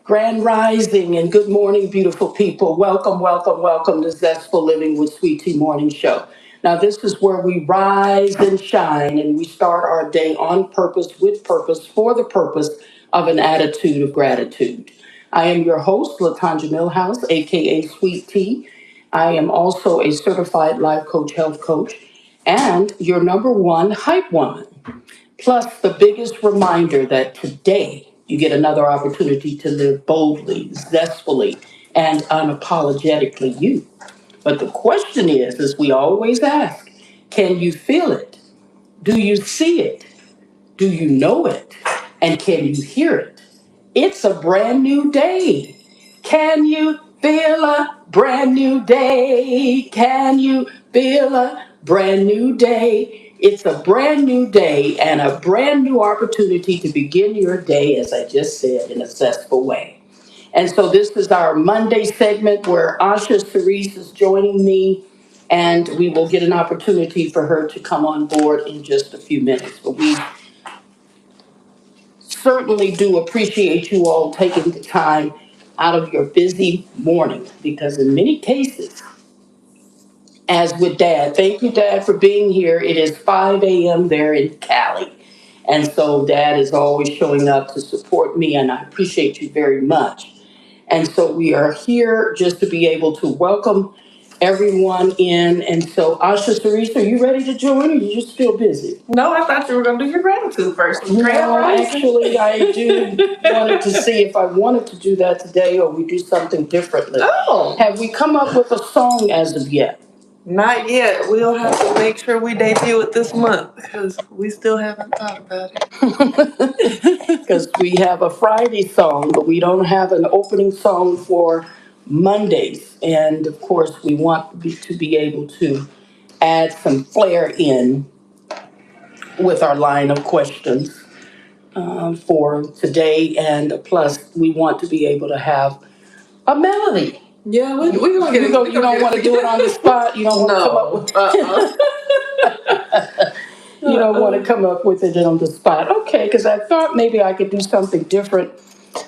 Grand Rising and good morning, beautiful people. Welcome, welcome, welcome to Zestful Living with Sweet Tea Morning Show. Now, this is where we rise and shine and we start our day on purpose, with purpose, for the purpose of an attitude of gratitude. I am your host, Latanja Millhouse, aka Sweet Tea. I am also a certified life coach, health coach, and your number one hype woman. Plus, the biggest reminder that today you get another opportunity to live boldly, zestfully, and unapologetically you. But the question is, as we always ask, can you feel it? Do you see it? Do you know it? And can you hear it? It's a brand new day. Can you feel a brand new day? Can you feel a brand new day? It's a brand new day and a brand new opportunity to begin your day, as I just said, in a zestful way. And so this is our Monday segment where Osha Cerese is joining me, and we will get an opportunity for her to come on board in just a few minutes. But we certainly do appreciate you all taking the time out of your busy morning because in many cases, as with Dad, thank you, Dad, for being here. It is 5 a.m. there in Cali. And so Dad is always showing up to support me, and I appreciate you very much. And so we are here just to be able to welcome everyone in. And so, Asha Cerese, are you ready to join or are you still busy? No, I thought you were going to do your gratitude first. No, actually, I do wanted to see if I wanted to do that today or we do something differently. Oh. Have we come up with a song as of yet? Not yet. We'll have to make sure we debut it this month because we still haven't thought about it. Because we have a Friday song, but we don't have an opening song for Mondays. And of course, we want to be able to add some flair in with our line of questions for today. And plus, we want to be able to have a melody. Yeah, we're going to get it. You don't want to do it on the spot? You don't want to come up with You don't want to come up with it on the spot. Okay, because I thought maybe I could do something different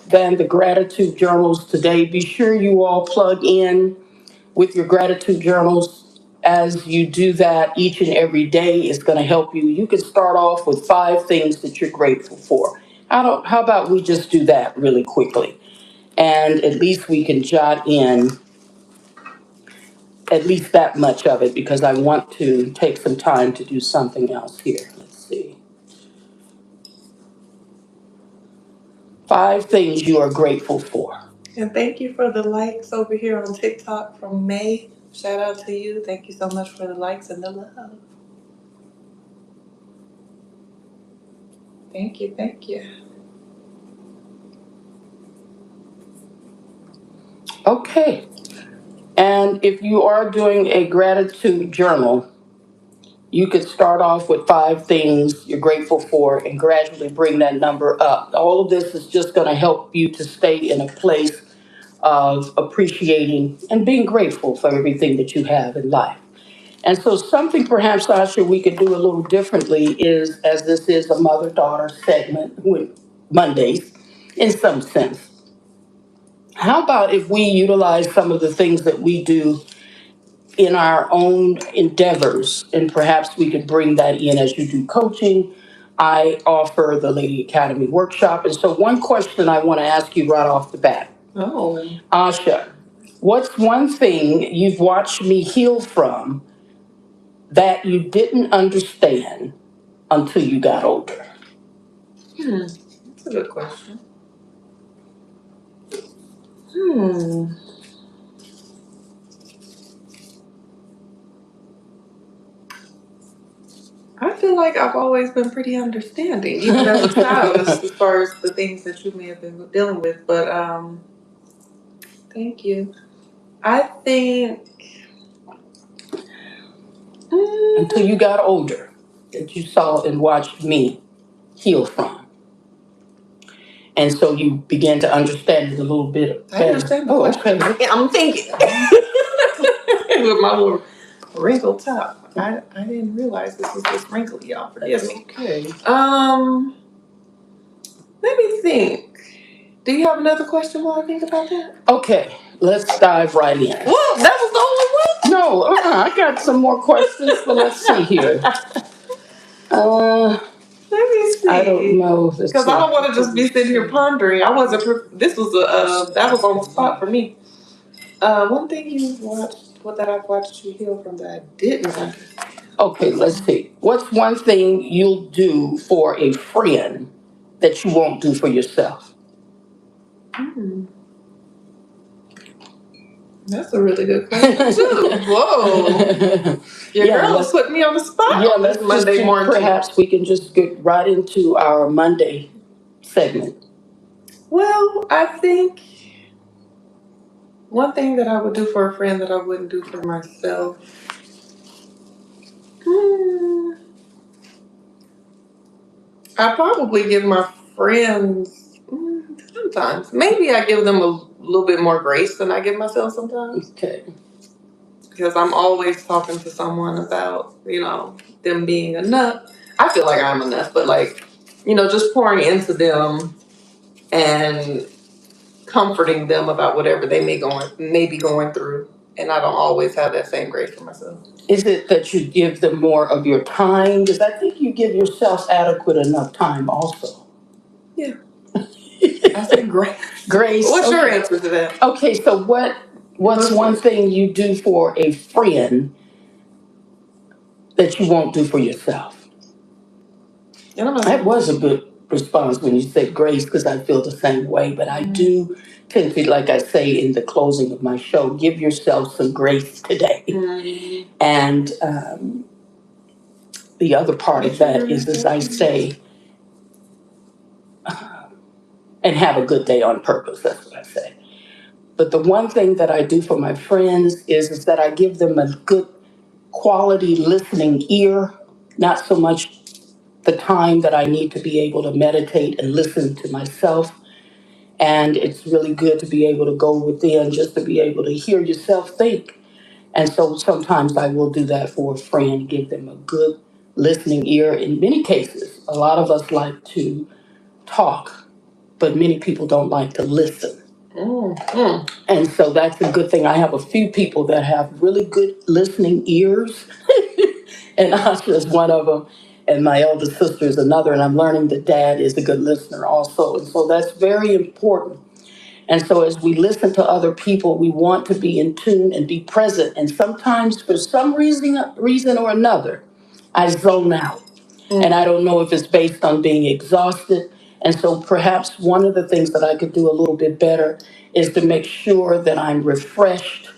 than the gratitude journals today. Be sure you all plug in with your gratitude journals. As you do that each and every day, is going to help you. You can start off with 5 things that you're grateful for. How about we just do that really quickly? And at least we can jot in at least that much of it because I want to take some time to do something else here. Let's see. 5 things you are grateful for. And thank you for the likes over here on TikTok from May. Shout out to you. Thank you so much for the likes and the love. Thank you. Thank you. Okay. And if you are doing a gratitude journal, you could start off with 5 things you're grateful for and gradually bring that number up. All of this is just going to help you to stay in a place of appreciating and being grateful for everything that you have in life. And so something perhaps, Asha, we could do a little differently is, as this is a mother-daughter segment with Mondays, in some sense. How about if we utilize some of the things that we do in our own endeavors, and perhaps we could bring that in as you do coaching. I offer the Lady Academy workshop. And so one question I want to ask you right off the bat. Oh. Asha, what's one thing you've watched me heal from that you didn't understand until you got older? That's a good question. I feel like I've always been pretty understanding, even as a child, as far as the things that you may have been dealing with. But thank you. I think until you got older, that you saw and watched me heal from. And so you began to understand it a little bit better. I understand the question. Okay. I'm thinking. With my little wrinkled top. I didn't realize this was this wrinkly, y'all. Forgive me. Okay. Let me think. Do you have another question while I think about that? Okay, let's dive right in. Well, that was the only one. No, I got some more questions, but let's see here. Let me see. I don't know. Because I don't want to just be sitting here pondering. I wasn't. This was that was on the spot for me. One thing you watched, what that I've watched you heal from that I didn't understand. Okay, let's see. What's one thing you'll do for a friend that you won't do for yourself? That's a really good question too. Whoa. Your girl put me on the spot on this Monday morning. Perhaps we can just get right into our Monday segment. Well, I think one thing that I would do for a friend that I wouldn't do for myself. I probably give my friends sometimes. Maybe I give them a little bit more grace than I give myself sometimes. Okay. Because I'm always talking to someone about, them being enough. I feel like I'm enough, but just pouring into them and comforting them about whatever they may be going through. And I don't always have that same grace for myself. Is it that you give them more of your time? Because I think you give yourself adequate enough time also. Yeah. I said grace. Grace. What's your answer to that? Okay, so what's one thing you do for a friend that you won't do for yourself? That was a good response when you said grace, because I feel the same way. But I do tend to, like I say in the closing of my show, give yourself some grace today. And the other part of that is, as I say, and have a good day on purpose. That's what I say. But the one thing that I do for my friends is that I give them a good quality listening ear, not so much the time that I need to be able to meditate and listen to myself. And it's really good to be able to go within, just to be able to hear yourself think. And so sometimes I will do that for a friend, give them a good listening ear. In many cases, a lot of us like to talk, but many people don't like to listen. And so that's a good thing. I have a few people that have really good listening ears, and Asha is one of them, and my elder sister is another. And I'm learning that Dad is a good listener also. And so that's very important. And so as we listen to other people, we want to be in tune and be present. And sometimes, for some reason or another, I zone out. And I don't know if it's based on being exhausted. And so perhaps one of the things that I could do a little bit better is to make sure that I'm refreshed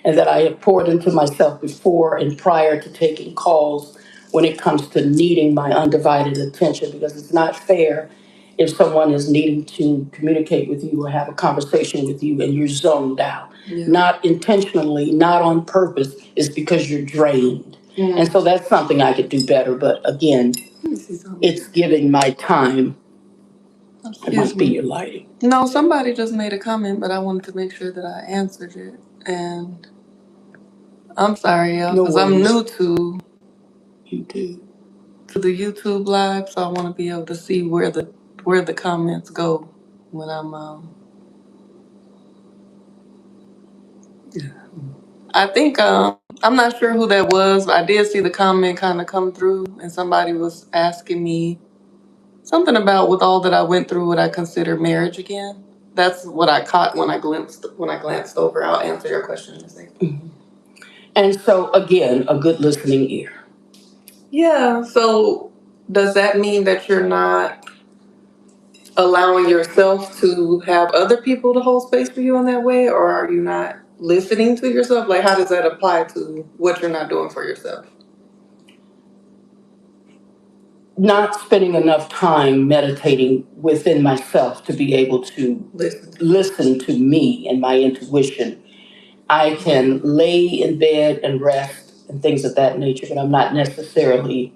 and that I have poured into myself before and prior to taking calls when it comes to needing my undivided attention, because it's not fair if someone is needing to communicate with you or have a conversation with you and you're zoned out. Yeah. Not intentionally, not on purpose, it's because you're drained. And so that's something I could do better. But again, it's giving my time. It must be your lighting. No, somebody just made a comment, but I wanted to make sure that I answered it. And I'm sorry, y'all, because I'm new to the YouTube live, so I want to be able to see where the comments go when I'm I think I'm not sure who that was, but I did see the comment kind of come through, and somebody was asking me something about, with all that I went through, would I consider marriage again? That's what I caught when I glanced over. I'll answer your question in a second. And so again, a good listening ear. Yeah. So does that mean that you're not allowing yourself to have other people to hold space for you in that way, or are you not listening to yourself? Like, how does that apply to what you're not doing for yourself? Not spending enough time meditating within myself to be able to listen to me and my intuition. I can lay in bed and rest and things of that nature, but I'm not necessarily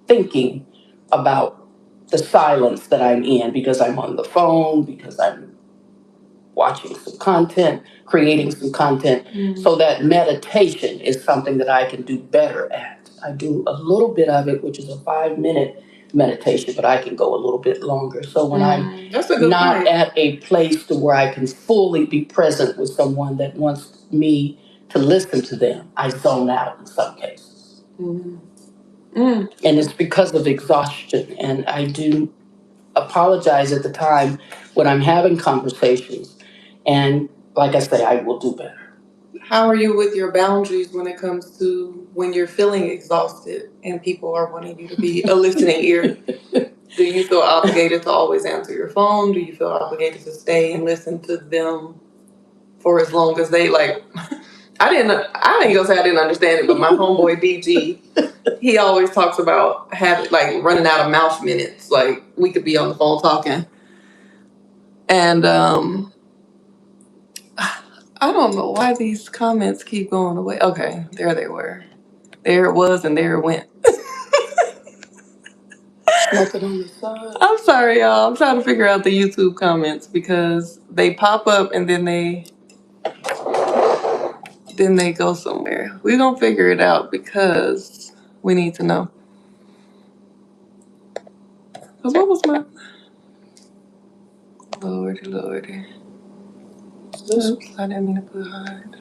thinking about the silence that I'm in because I'm on the phone, because I'm watching some content, creating some content. So that meditation is something that I can do better at. I do a little bit of it, which is a 5-minute meditation, but I can go a little bit longer. So when I'm That's a good not point. at a place to where I can fully be present with someone that wants me to listen to them, I zone out in some cases. Mm. Mm. And it's because of exhaustion. And I do apologize at the time when I'm having conversations. And like I say, I will do better. How are you with your boundaries when it comes to when you're feeling exhausted and people are wanting you to be a listening ear? Do you feel obligated to always answer your phone? Do you feel obligated to stay and listen to them for as long as they like? I ain't gonna say I didn't understand it, but my homeboy DG, he always talks about having like running out of mouth minutes. Like we could be on the phone talking, and I don't know why these comments keep going away. Okay, there they were. There it was, and there it went. Nothing on the side. I'm sorry, y'all. I'm trying to figure out the YouTube comments because they pop up and then they go somewhere. We're gonna figure it out because we need to know. Cause what was my Lordy? Oops, I didn't mean to put hard.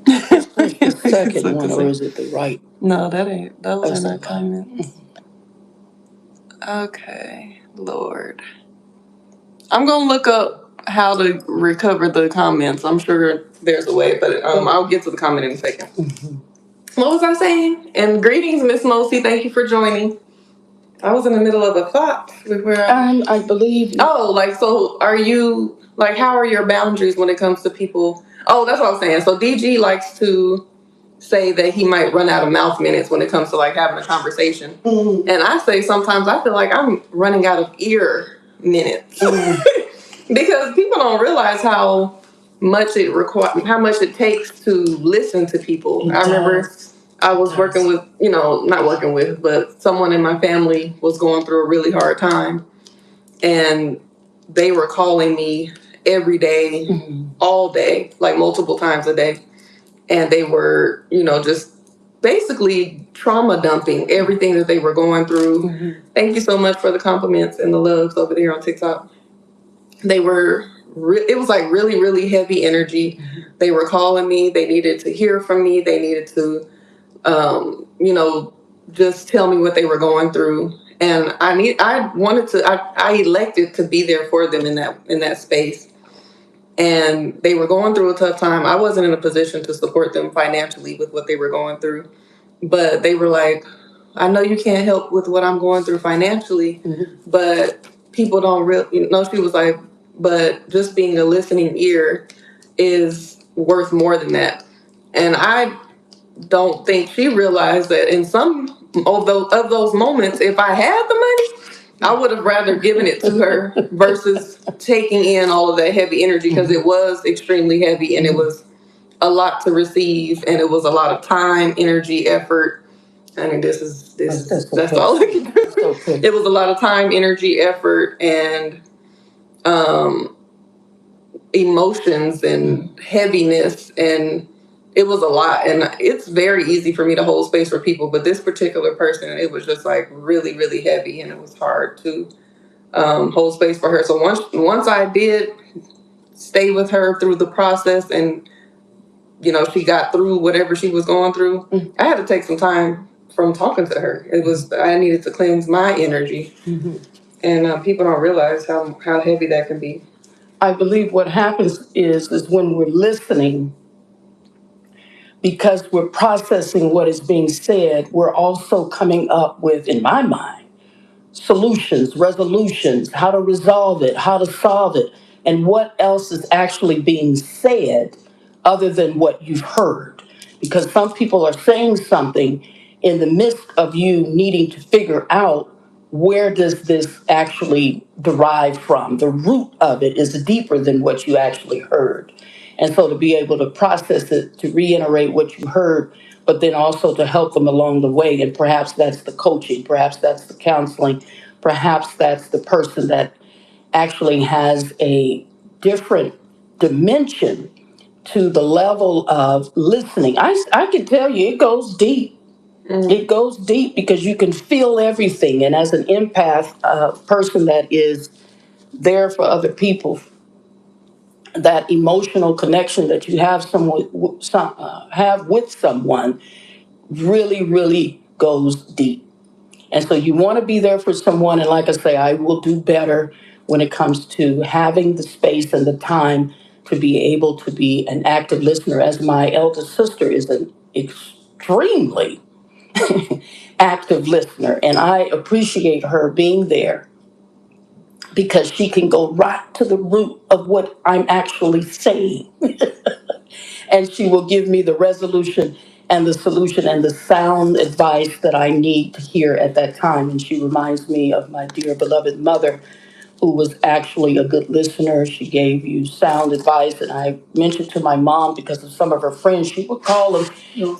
Is the second one, or is it the right? No, that ain't. Those are not comments. Okay, Lord. I'm gonna look up how to recover the comments. I'm sure there's a way, but I'll get to the comment in a second. Mm-hmm. What was I saying? And greetings, Miss Mosi. Thank you for joining. I was in the middle of a thought before I believe. Oh, like, so are you, like, how are your boundaries when it comes to people? Oh, that's what I was saying. So DG likes to say that he might run out of mouth minutes when it comes to, like, having a conversation. Mm-hmm. And I say sometimes I feel like I'm running out of ear minutes. Mm-hmm. Because people don't realize how much it takes to listen to people. I remember I was working with, not working with, but someone in my family was going through a really hard time. And they were calling me every day, mm-hmm. all day, like multiple times a day. And they were, just basically trauma dumping everything that they were going through. Mm-hmm. Thank you so much for the compliments and the loves over there on TikTok. They were, it was like really, really heavy energy. Mm-hmm. They were calling me. They needed to hear from me. They needed to, just tell me what they were going through. And I elected to be there for them in that space. And they were going through a tough time. I wasn't in a position to support them financially with what they were going through. But they were like, I know you can't help with what I'm going through financially, mm-hmm. but people don't really, she was like, but just being a listening ear is worth more than that. And I don't think she realized that in some of those moments, if I had the money, I would have rather given it to her versus taking in all of that heavy energy, because it was extremely heavy and it was a lot to receive, and it was a lot of time, energy, effort. I mean, that's all I can do. Okay. It was a lot of time, energy, effort, and emotions and heaviness, and it was a lot. And it's very easy for me to hold space for people, but this particular person, it was just like really, really heavy, and it was hard to hold space for her. So once I did stay with her through the process, and she got through whatever she was going through, mm-hmm. I had to take some time from talking to her. I needed to cleanse my energy, mm-hmm. and people don't realize how heavy that can be. I believe what happens is when we're listening, because we're processing what is being said, we're also coming up with, in my mind, solutions, resolutions, how to resolve it, how to solve it, and what else is actually being said other than what you've heard. Because some people are saying something in the midst of you needing to figure out, where does this actually derive from? The root of it is deeper than what you actually heard. And so to be able to process it, to reiterate what you heard, but then also to help them along the way. And perhaps that's the coaching, perhaps that's the counseling, perhaps that's the person that actually has a different dimension to the level of listening. I can tell you it goes deep. It goes deep because you can feel everything. And as an empath, a person that is there for other people, that emotional connection that you have have with someone really, really goes deep. And so you want to be there for someone. And like I say, I will do better when it comes to having the space and the time to be able to be an active listener, as my eldest sister is an extremely active listener. And I appreciate her being there because she can go right to the root of what I'm actually saying. And she will give me the resolution and the solution and the sound advice that I need to hear at that time. And she reminds me of my dear beloved mother, who was actually a good listener. She gave you sound advice. And I mentioned to my mom, because of some of her friends, she would call them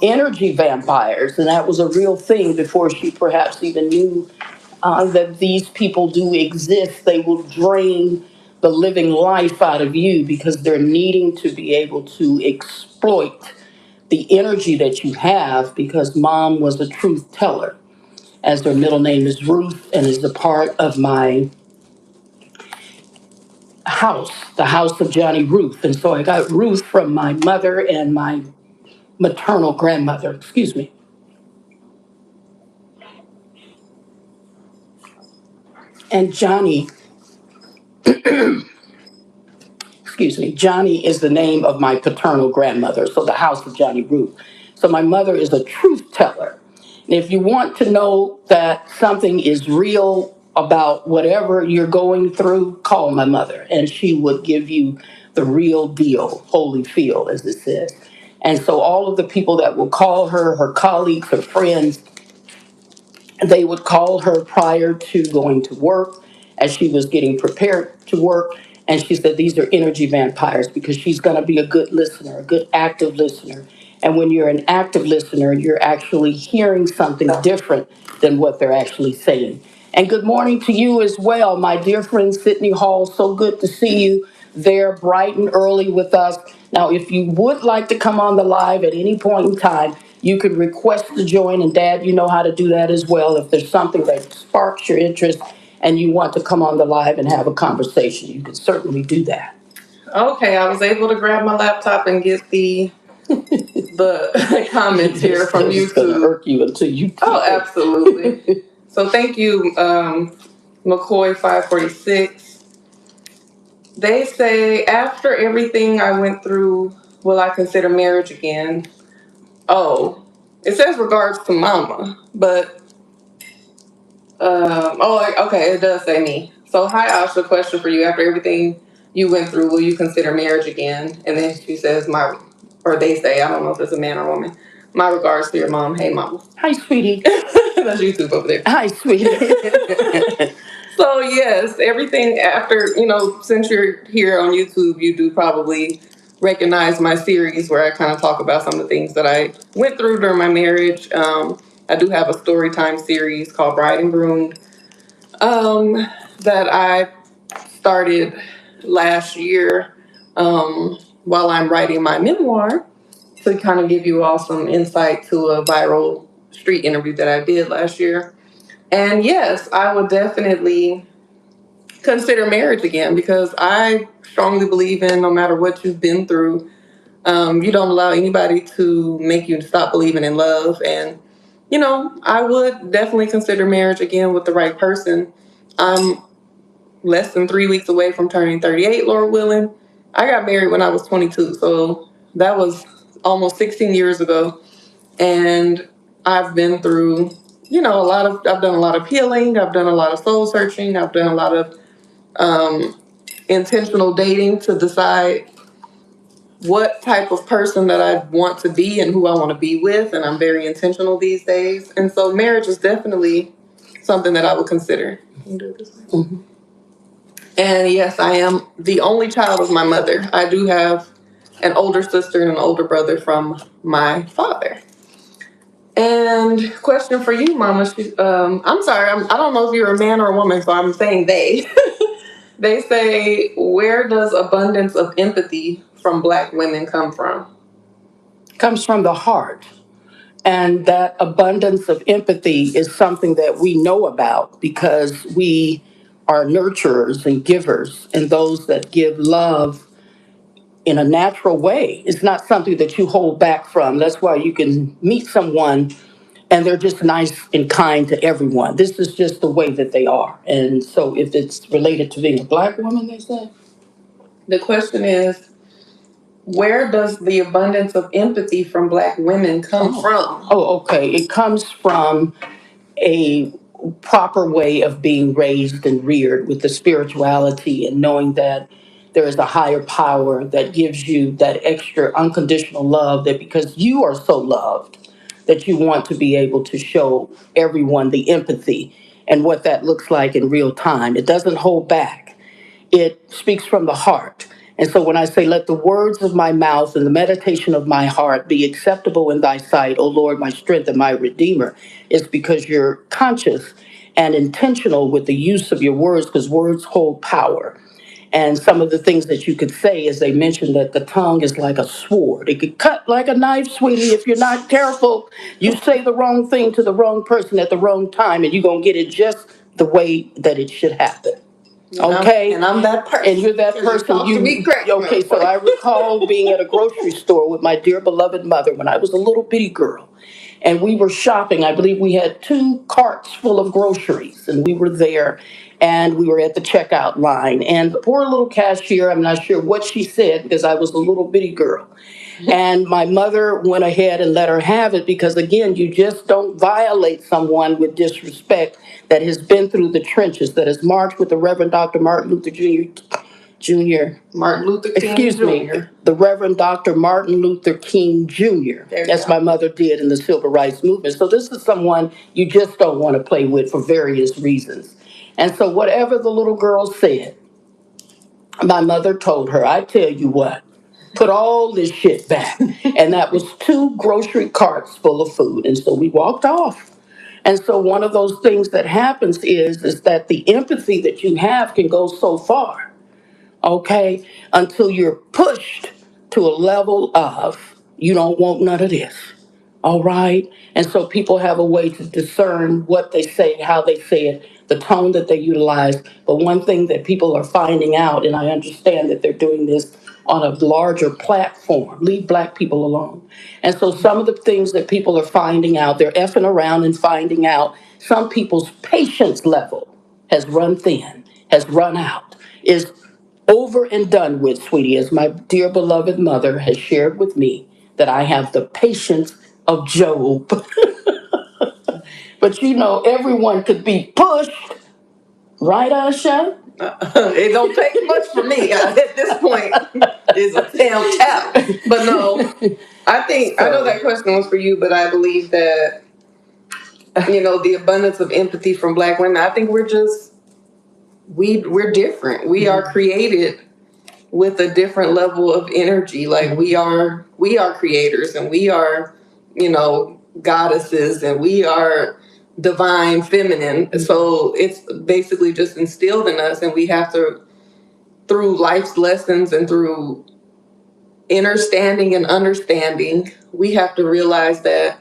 energy vampires. And that was a real thing before she perhaps even knew that these people do exist. They will drain the living life out of you because they're needing to be able to exploit the energy that you have, because mom was a truth teller, as her middle name is Ruth and is a part of my house, the house of Johnny Ruth. And so I got Ruth from my mother and my maternal grandmother, excuse me. And Johnny, excuse me, Johnny is the name of my paternal grandmother, so the house of Johnny Ruth. So my mother is a truth teller. And if you want to know that something is real about whatever you're going through, call my mother, and she would give you the real deal, holy feel, as it says. And so all of the people that will call her, her colleagues, her friends, they would call her prior to going to work as she was getting prepared to work. And she said, these are energy vampires, because she's going to be a good listener, a good active listener. And when you're an active listener, you're actually hearing something different than what they're actually saying. And good morning to you as well, my dear friend Sydney Hall. So good to see you there bright and early with us. Now, if you would like to come on the live at any point in time, you can request to join, and Dad, you know how to do that as well. If there's something that sparks your interest and you want to come on the live and have a conversation, you can certainly do that. Okay, I was able to grab my laptop and get the comments here from YouTube. It's going to irk you until you. Oh, absolutely. So thank you, McCoy 546. They say, after everything I went through, will I consider marriage again? Oh, it says regards to mama, but okay, it does say me. So hi, Asha, question for you. After everything you went through, will you consider marriage again? And then she says, or they say, I don't know if it's a man or woman. My regards to your mom. Hey, mama. Hi, sweetie. That's YouTube over there. Hi, sweetie. So yes, everything after, since you're here on YouTube, you do probably recognize my series where I kind of talk about some of the things that I went through during my marriage. I do have a story time series called Bride and Groom that I started last year while I'm writing my memoir, to kind of give you all some insight to a viral street interview that I did last year. And yes, I would definitely consider marriage again, because I strongly believe in, no matter what you've been through, you don't allow anybody to make you stop believing in love. And, I would definitely consider marriage again with the right person. I'm less than 3 weeks away from turning 38, Lord willing. I got married when I was 22, so that was almost 16 years ago. And I've been through, I've done a lot of healing, I've done a lot of soul searching, I've done a lot of intentional dating to decide what type of person that I want to be and who I want to be with. And I'm very intentional these days. And so marriage is definitely something that I would consider. Can you do it this way? Mm-hmm. And yes, I am the only child of my mother. I do have an older sister and an older brother from my father. And question for you, Mama. I'm sorry, I don't know if you're a man or a woman, so I'm saying they. They say, where does abundance of empathy from Black women come from? Comes from the heart. And that abundance of empathy is something that we know about because we are nurturers and givers and those that give love in a natural way. It's not something that you hold back from. That's why you can meet someone and they're just nice and kind to everyone. This is just the way that they are. And so if it's related to being a black woman, they say. The question is, where does the abundance of empathy from black women come from? Oh, okay. It comes from a proper way of being raised and reared with the spirituality and knowing that there is a higher power that gives you that extra unconditional love, that because you are so loved that you want to be able to show everyone the empathy and what that looks like in real time. It doesn't hold back. It speaks from the heart. And so when I say, let the words of my mouth and the meditation of my heart be acceptable in thy sight, O Lord, my strength and my redeemer, it's because you're conscious and intentional with the use of your words, because words hold power. And some of the things that you could say is they mentioned that the tongue is like a sword. It could cut like a knife, sweetie, if you're not careful. You say the wrong thing to the wrong person at the wrong time, and you're going to get it just the way that it should happen. Okay, and I'm that person. And you're that person. Okay? So I recall being at a grocery store with my dear beloved mother when I was a little bitty girl, and we were shopping. I believe we had 2 carts full of groceries, and we were there, and we were at the checkout line. And the poor little cashier, I'm not sure what she said because I was a little bitty girl. And my mother went ahead and let her have it because, again, you just don't violate someone with disrespect that has been through the trenches, that has marched with the Reverend Dr. Martin Luther Jr. Martin Luther King Excuse me, the Reverend Dr. Martin Luther King Jr. As my mother did in the Civil Rights Movement. So this is someone you just don't want to play with for various reasons. And so whatever the little girl said, my mother told her, I tell you what, put all this shit back. And that was 2 grocery carts full of food. And so we walked off. And so one of those things that happens is that the empathy that you have can go so far, okay, until you're pushed to a level of you don't want none of this. All right. And so people have a way to discern what they say, how they say it, the tone that they utilize. But one thing that people are finding out, and I understand that they're doing this on a larger platform, leave black people alone. And so some of the things that people are finding out, they're effing around and finding out some people's patience level has run thin, has run out, is over and done with, sweetie, as my dear beloved mother has shared with me, that I have the patience of Job. But you know, everyone could be pushed, right, Osha? It don't take much for me at this point. It's a damn tap. But no, I know that question was for you, but I believe that, the abundance of empathy from black women, I think we're different. We are created with a different level of energy. Like we are creators, and we are, goddesses, and we are divine feminine. So it's basically just instilled in us, and we have to, through life's lessons and through understanding, we have to realize that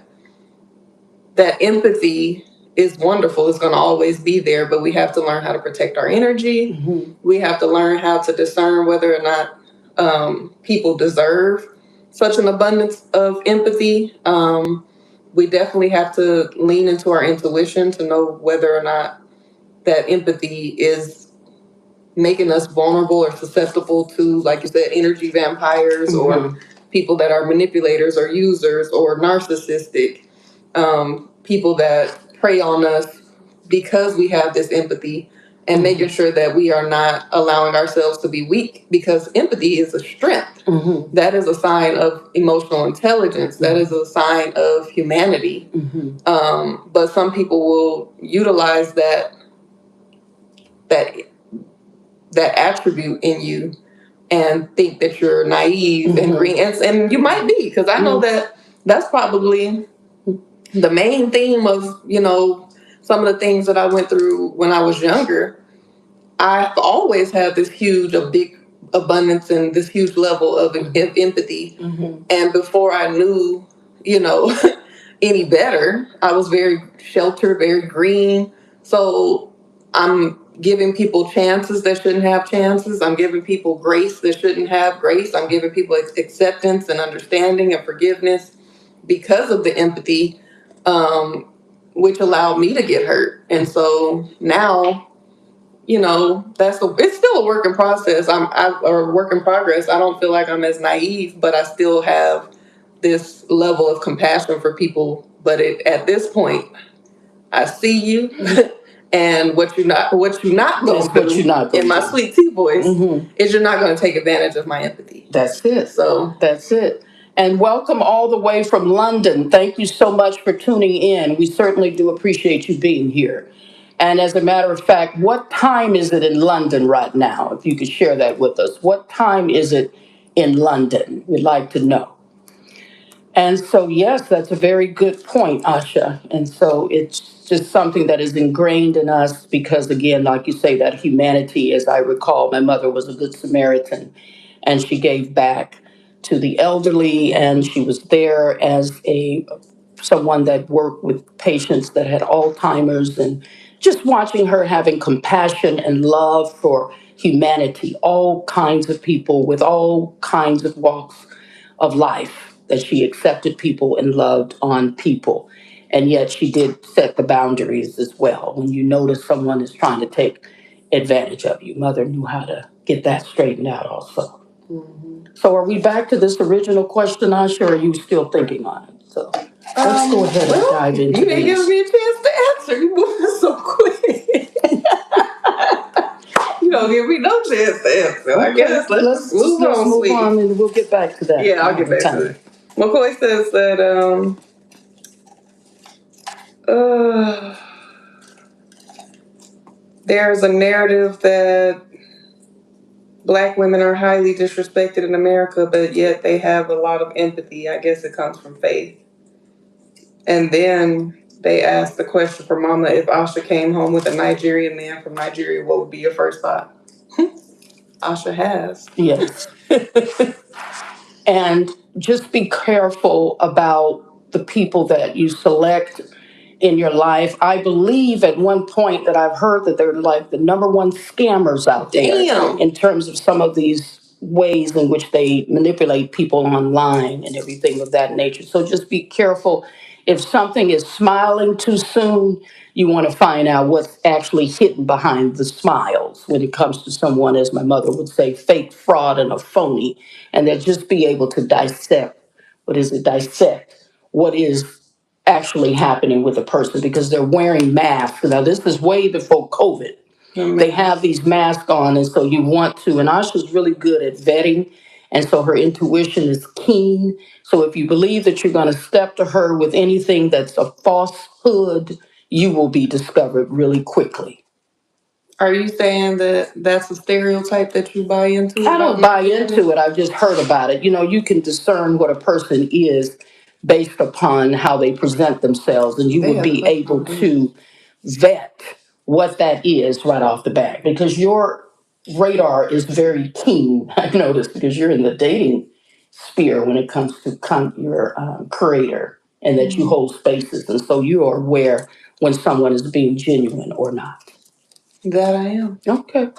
empathy is wonderful. It's going to always be there, but we have to learn how to protect our energy. Mm-hmm. We have to learn how to discern whether or not people deserve such an abundance of empathy. We definitely have to lean into our intuition to know whether or not that empathy is making us vulnerable or susceptible to, like you said, energy vampires, mm-hmm. or people that are manipulators or users or narcissistic, people that prey on us because we have this empathy, and mm-hmm. making sure that we are not allowing ourselves to be weak, because empathy is a strength. Mm-hmm. That is a sign of emotional intelligence. Mm-hmm. That is a sign of humanity. Mm-hmm. But some people will utilize that attribute in you and think that you're naive, mm-hmm. and green, and you might be, because I know, mm-hmm. that's probably the main theme of some of the things that I went through when I was younger. I always had this big abundance and this huge level of empathy, mm-hmm. and before I knew, any better. I was very sheltered, very green. So I'm giving people chances that shouldn't have chances. I'm giving people grace that shouldn't have grace. I'm giving people acceptance and understanding and forgiveness because of the empathy, which allowed me to get hurt. And so now, it's still a work in process. Or a work in progress. I don't feel like I'm as naive, but I still have this level of compassion for people. But at this point, I see you, and what you're not going to do, in my sweet tea voice, is you're not going to take advantage of my empathy. That's it. So That's it. And welcome all the way from London. Thank you so much for tuning in. We certainly do appreciate you being here. And as a matter of fact, what time is it in London right now? If you could share that with us. What time is it in London? We'd like to know. And so, yes, that's a very good point, Asha. And so it's just something that is ingrained in us because, again, like you say, that humanity, as I recall, my mother was a good Samaritan and she gave back to the elderly, and she was there as a someone that worked with patients that had Alzheimer's, and just watching her having compassion and love for humanity, all kinds of people with all kinds of walks of life, that she accepted people and loved on people. And yet she did set the boundaries as well. When you notice someone is trying to take advantage of you, Mother knew how to get that straightened out also. So are we back to this original question, Asha, or are you still thinking on it? So let's go ahead and dive into You didn't give me a chance to answer. You moving so quick. You don't give me no chance to answer. I guess let's move on, and we'll get back to that. Yeah, I'll get back to it. McCoy says that there's a narrative that Black women are highly disrespected in America, but yet they have a lot of empathy. I guess it comes from faith. And then they asked the question for Mama, if Asha came home with a Nigerian man from Nigeria, what would be your first thought? Asha has. Yes. And just be careful about the people that you select in your life. I believe at one point that I've heard that they're like the number one scammers out there. Damn. In terms of some of these ways in which they manipulate people online and everything of that nature. So just be careful. If something is smiling too soon, you want to find out what's actually hidden behind the smiles when it comes to someone, as my mother would say, fake, fraud, and a phony. And they'll just be able to dissect what is actually happening with a person because they're wearing masks. Now, this is way before COVID. They have these masks on, and so you want to, and Asha's really good at vetting, and so her intuition is keen. So if you believe that you're going to step to her with anything that's a falsehood, you will be discovered really quickly. Are you saying that that's a stereotype that you buy into? I don't buy into it. I've just heard about it. You can discern what a person is based upon how they present themselves, and you would be able to vet what that is right off the bat because your radar is very keen. I've noticed because you're in the dating sphere when it comes to your creator, and that you hold spaces, and so you are aware when someone is being genuine or not. That I am. Okay.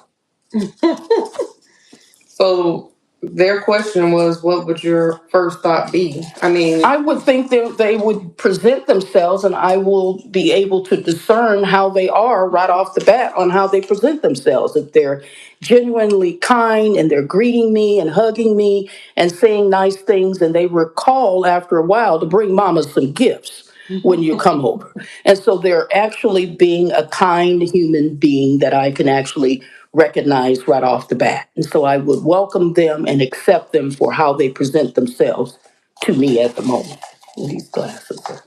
So their question was, what would your first thought be? I mean, I would think they would present themselves, and I will be able to discern how they are right off the bat on how they present themselves. If they're genuinely kind and they're greeting me and hugging me and saying nice things, and they recall after a while to bring mama some gifts when you come over. And so they're actually being a kind human being that I can actually recognize right off the bat. And so I would welcome them and accept them for how they present themselves to me at the moment. These glasses are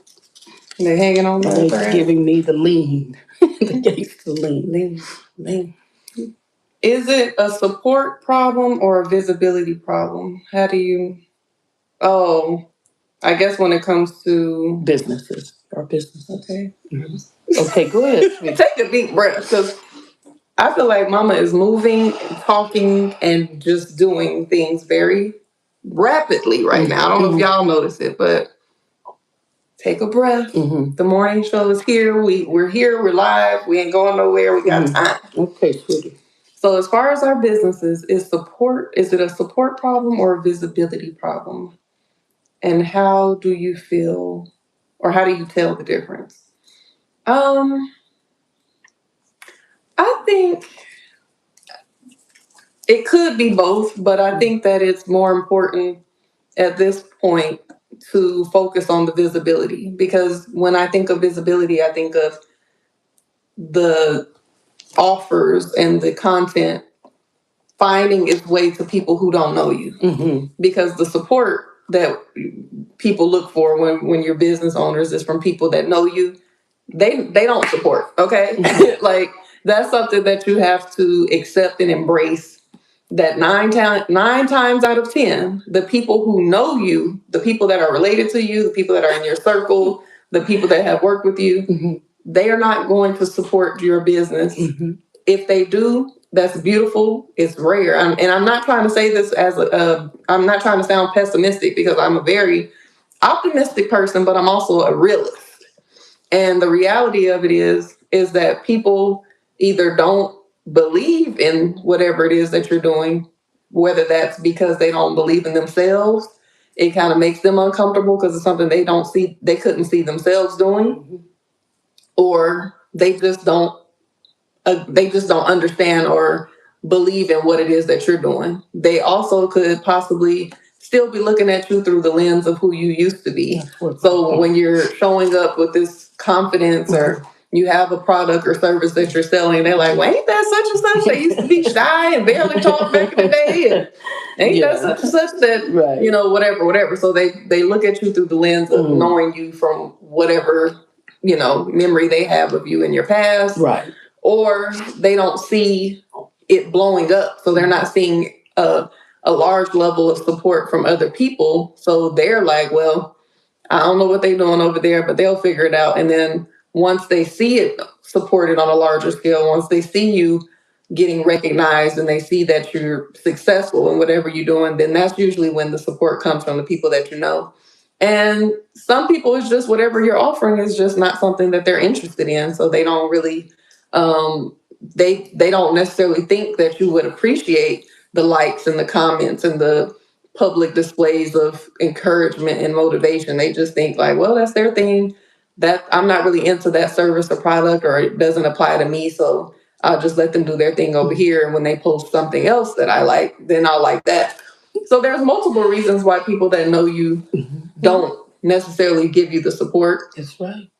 they're hanging on by a thread. Giving me the lean. The gates to lean. Is it a support problem or a visibility problem? How do you... Oh, I guess when it comes to businesses. Okay. Okay, go ahead. Take a deep breath, because I feel like Mama is moving, talking, and just doing things very rapidly right now. I don't know if y'all notice it, but take a breath. The morning show is here. We're here. We're live. We ain't going nowhere. We got time. Okay, sweetie. So as far as our businesses, is it a support problem or a visibility problem? And how do you feel, or how do you tell the difference? I think it could be both, but I think that it's more important at this point to focus on the visibility, because when I think of visibility, I think of the offers and the content finding its way to people who don't know you. Because the support that people look for when you're business owners is from people that know you. They don't support, okay? Like, that's something that you have to accept and embrace, that nine times out of 10, the people who know you, the people that are related to you, the people that are in your circle, the people that have worked with you, they are not going to support your business. If they do, that's beautiful. It's rare. And I'm not trying to say this as I'm not trying to sound pessimistic, because I'm a very optimistic person, but I'm also a realist. And the reality of it is that people either don't believe in whatever it is that you're doing, whether that's because they don't believe in themselves. It kind of makes them uncomfortable because it's something they couldn't see themselves doing, or they just don't understand or believe in what it is that you're doing. They also could possibly still be looking at you through the lens of who you used to be. So when you're showing up with this confidence, or you have a product or service that you're selling, they're like, well, ain't that such and such? They used to be shy and barely talk back in the day. And ain't that such and such that, whatever. So they look at you through the lens of knowing you from whatever, memory they have of you in your past. Right. Or they don't see it blowing up. So they're not seeing a large level of support from other people. So they're like, well, I don't know what they're doing over there, but they'll figure it out. And then once they see it supported on a larger scale, once they see you getting recognized and they see that you're successful in whatever you're doing, then that's usually when the support comes from the people that you know. And some people, it's just whatever you're offering is just not something that they're interested in. So they don't really, they don't necessarily think that you would appreciate the likes and the comments and the public displays of encouragement and motivation. They just think like, well, that's their thing. That I'm not really into that service or product, or it doesn't apply to me. So I'll just let them do their thing over here. And when they post something else that I like, then I'll like that. So there's multiple reasons why people that know you don't necessarily give you the support. That's right.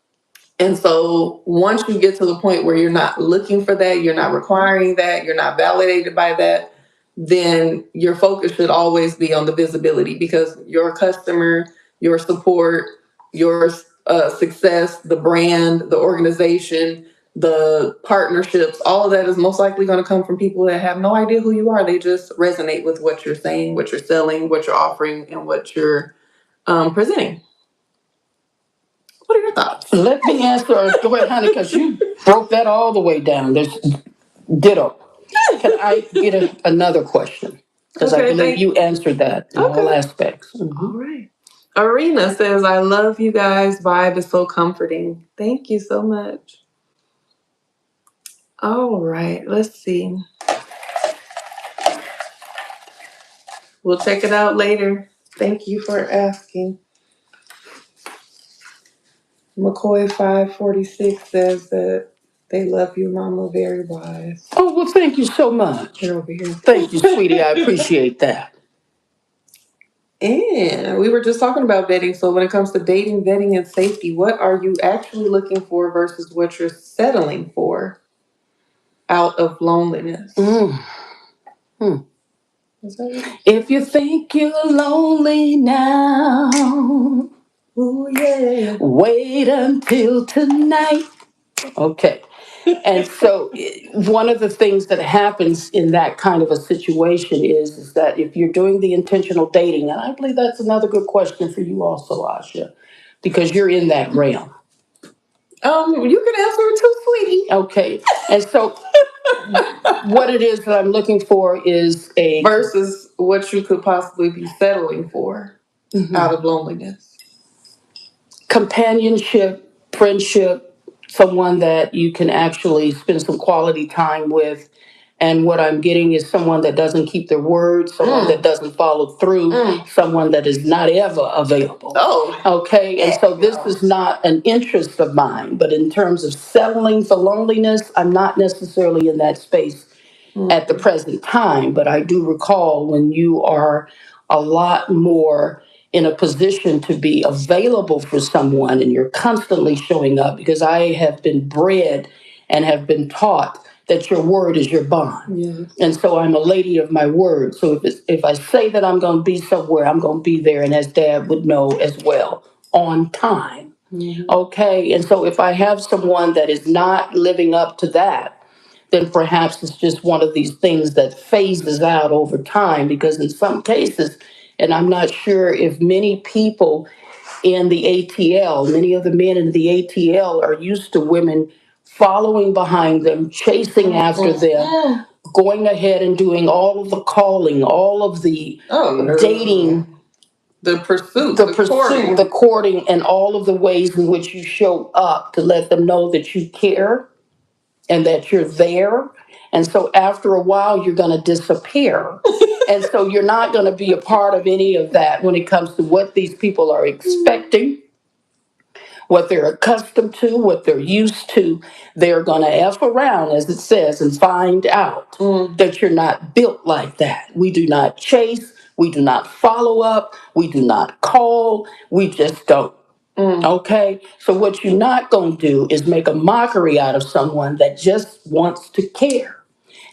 And so once you get to the point where you're not looking for that, you're not requiring that, you're not validated by that, then your focus should always be on the visibility, because your customer, your support, your success, the brand, the organization, the partnerships, all of that is most likely going to come from people that have no idea who you are. They just resonate with what you're saying, what you're selling, what you're offering, and what you're presenting. What are your thoughts? Let me answer. Go ahead, honey, because you broke that all the way down. There's ditto. Can I get another question? Because I believe you answered that in all aspects. All right. Arena says, I love you guys. Vibe is so comforting. Thank you so much. All right. Let's see. We'll check it out later. Thank you for asking. McCoy 546 says that they love you, Mama. Very wise. Oh, well, thank you so much. They're over here. Thank you, sweetie. I appreciate that. And we were just talking about vetting. So when it comes to dating, vetting, and safety, what are you actually looking for versus what you're settling for out of loneliness? If you think you're lonely now, ooh, yeah, wait until tonight. Okay. And so one of the things that happens in that kind of a situation is that if you're doing the intentional dating, and I believe that's another good question for you also, Osha, because you're in that realm. You can answer it too, sweetie. Okay. And so what it is that I'm looking for is a... versus what you could possibly be settling for out of loneliness. companionship, friendship, someone that you can actually spend some quality time with. And what I'm getting is someone that doesn't keep their word, someone that doesn't follow through, someone that is not ever available. Oh, okay. And so this is not an interest of mine, but in terms of settling for loneliness, I'm not necessarily in that space at the present time. But I do recall when you are a lot more in a position to be available for someone and you're constantly showing up, because I have been bred and have been taught that your word is your bond. yes. And so I'm a lady of my word. So if I say that I'm going to be somewhere, I'm going to be there. And as Dad would know as well, on time. Okay. And so if I have someone that is not living up to that, then perhaps it's just one of these things that phases out over time. Because in some cases, and I'm not sure if many people in the ATL, many of the men in the ATL are used to women following behind them, chasing after them, going ahead and doing all of the calling, all of the dating, the pursuit, the courting, and all of the ways in which you show up to let them know that you care and that you're there. And so after a while, you're going to disappear. And so you're not going to be a part of any of that when it comes to what these people are expecting, what they're accustomed to, what they're used to. They're going to F around, as it says, and find out that you're not built like that. We do not chase. We do not follow up. We do not call. We just don't. Okay? So what you're not going to do is make a mockery out of someone that just wants to care.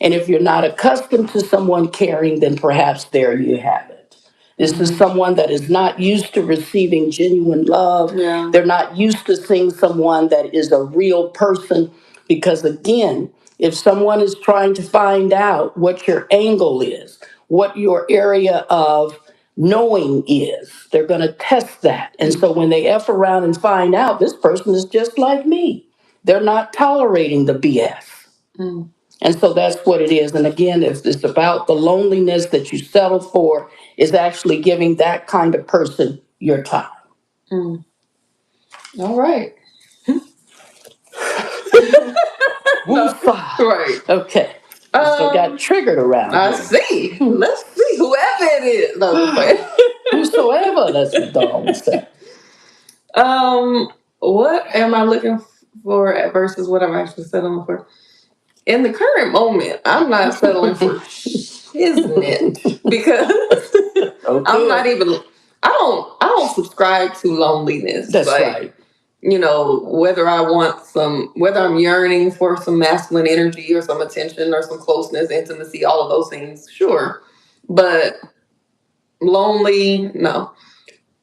And if you're not accustomed to someone caring, then perhaps there you have it. This is someone that is not used to receiving genuine love. Yeah. They're not used to seeing someone that is a real person. Because again, if someone is trying to find out what your angle is, what your area of knowing is, they're going to test that. And so when they F around and find out this person is just like me, they're not tolerating the BS. And so that's what it is. And again, it's about the loneliness that you settle for is actually giving that kind of person your time. All right. Right. Okay. So got triggered around. I see. Let's see. Whoever it is. No, whosoever, that's what Dawn would say. What am I looking for versus what I'm actually settling for? In the current moment, I'm not settling for shiznit because I'm not even. I don't subscribe to loneliness. That's right. You know, whether I'm yearning for some masculine energy or some attention or some closeness, intimacy, all of those things, sure. But lonely, no.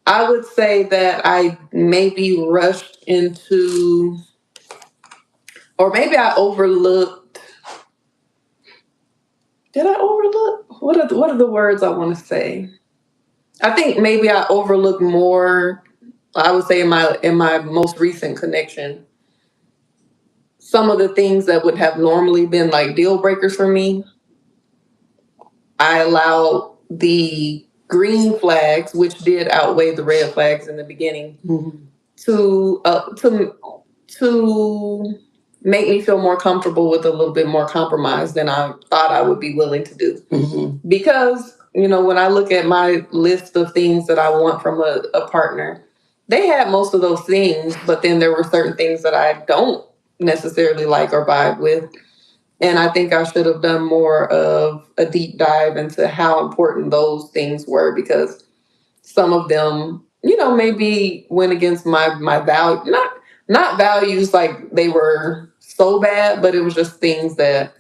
I would say that I maybe rushed into, or maybe I overlooked. Did I overlook? What are the words I want to say? I think maybe I overlooked more. I would say in my most recent connection, some of the things that would have normally been like deal breakers for me, I allowed the green flags, which did outweigh the red flags in the beginning, to make me feel more comfortable with a little bit more compromise than I thought I would be willing to do. Because, you know, when I look at my list of things that I want from a partner, they had most of those things, but then there were certain things that I don't necessarily like or vibe with. And I think I should have done more of a deep dive into how important those things were, because some of them, you know, maybe went against my value, not values like they were so bad, but it was just things that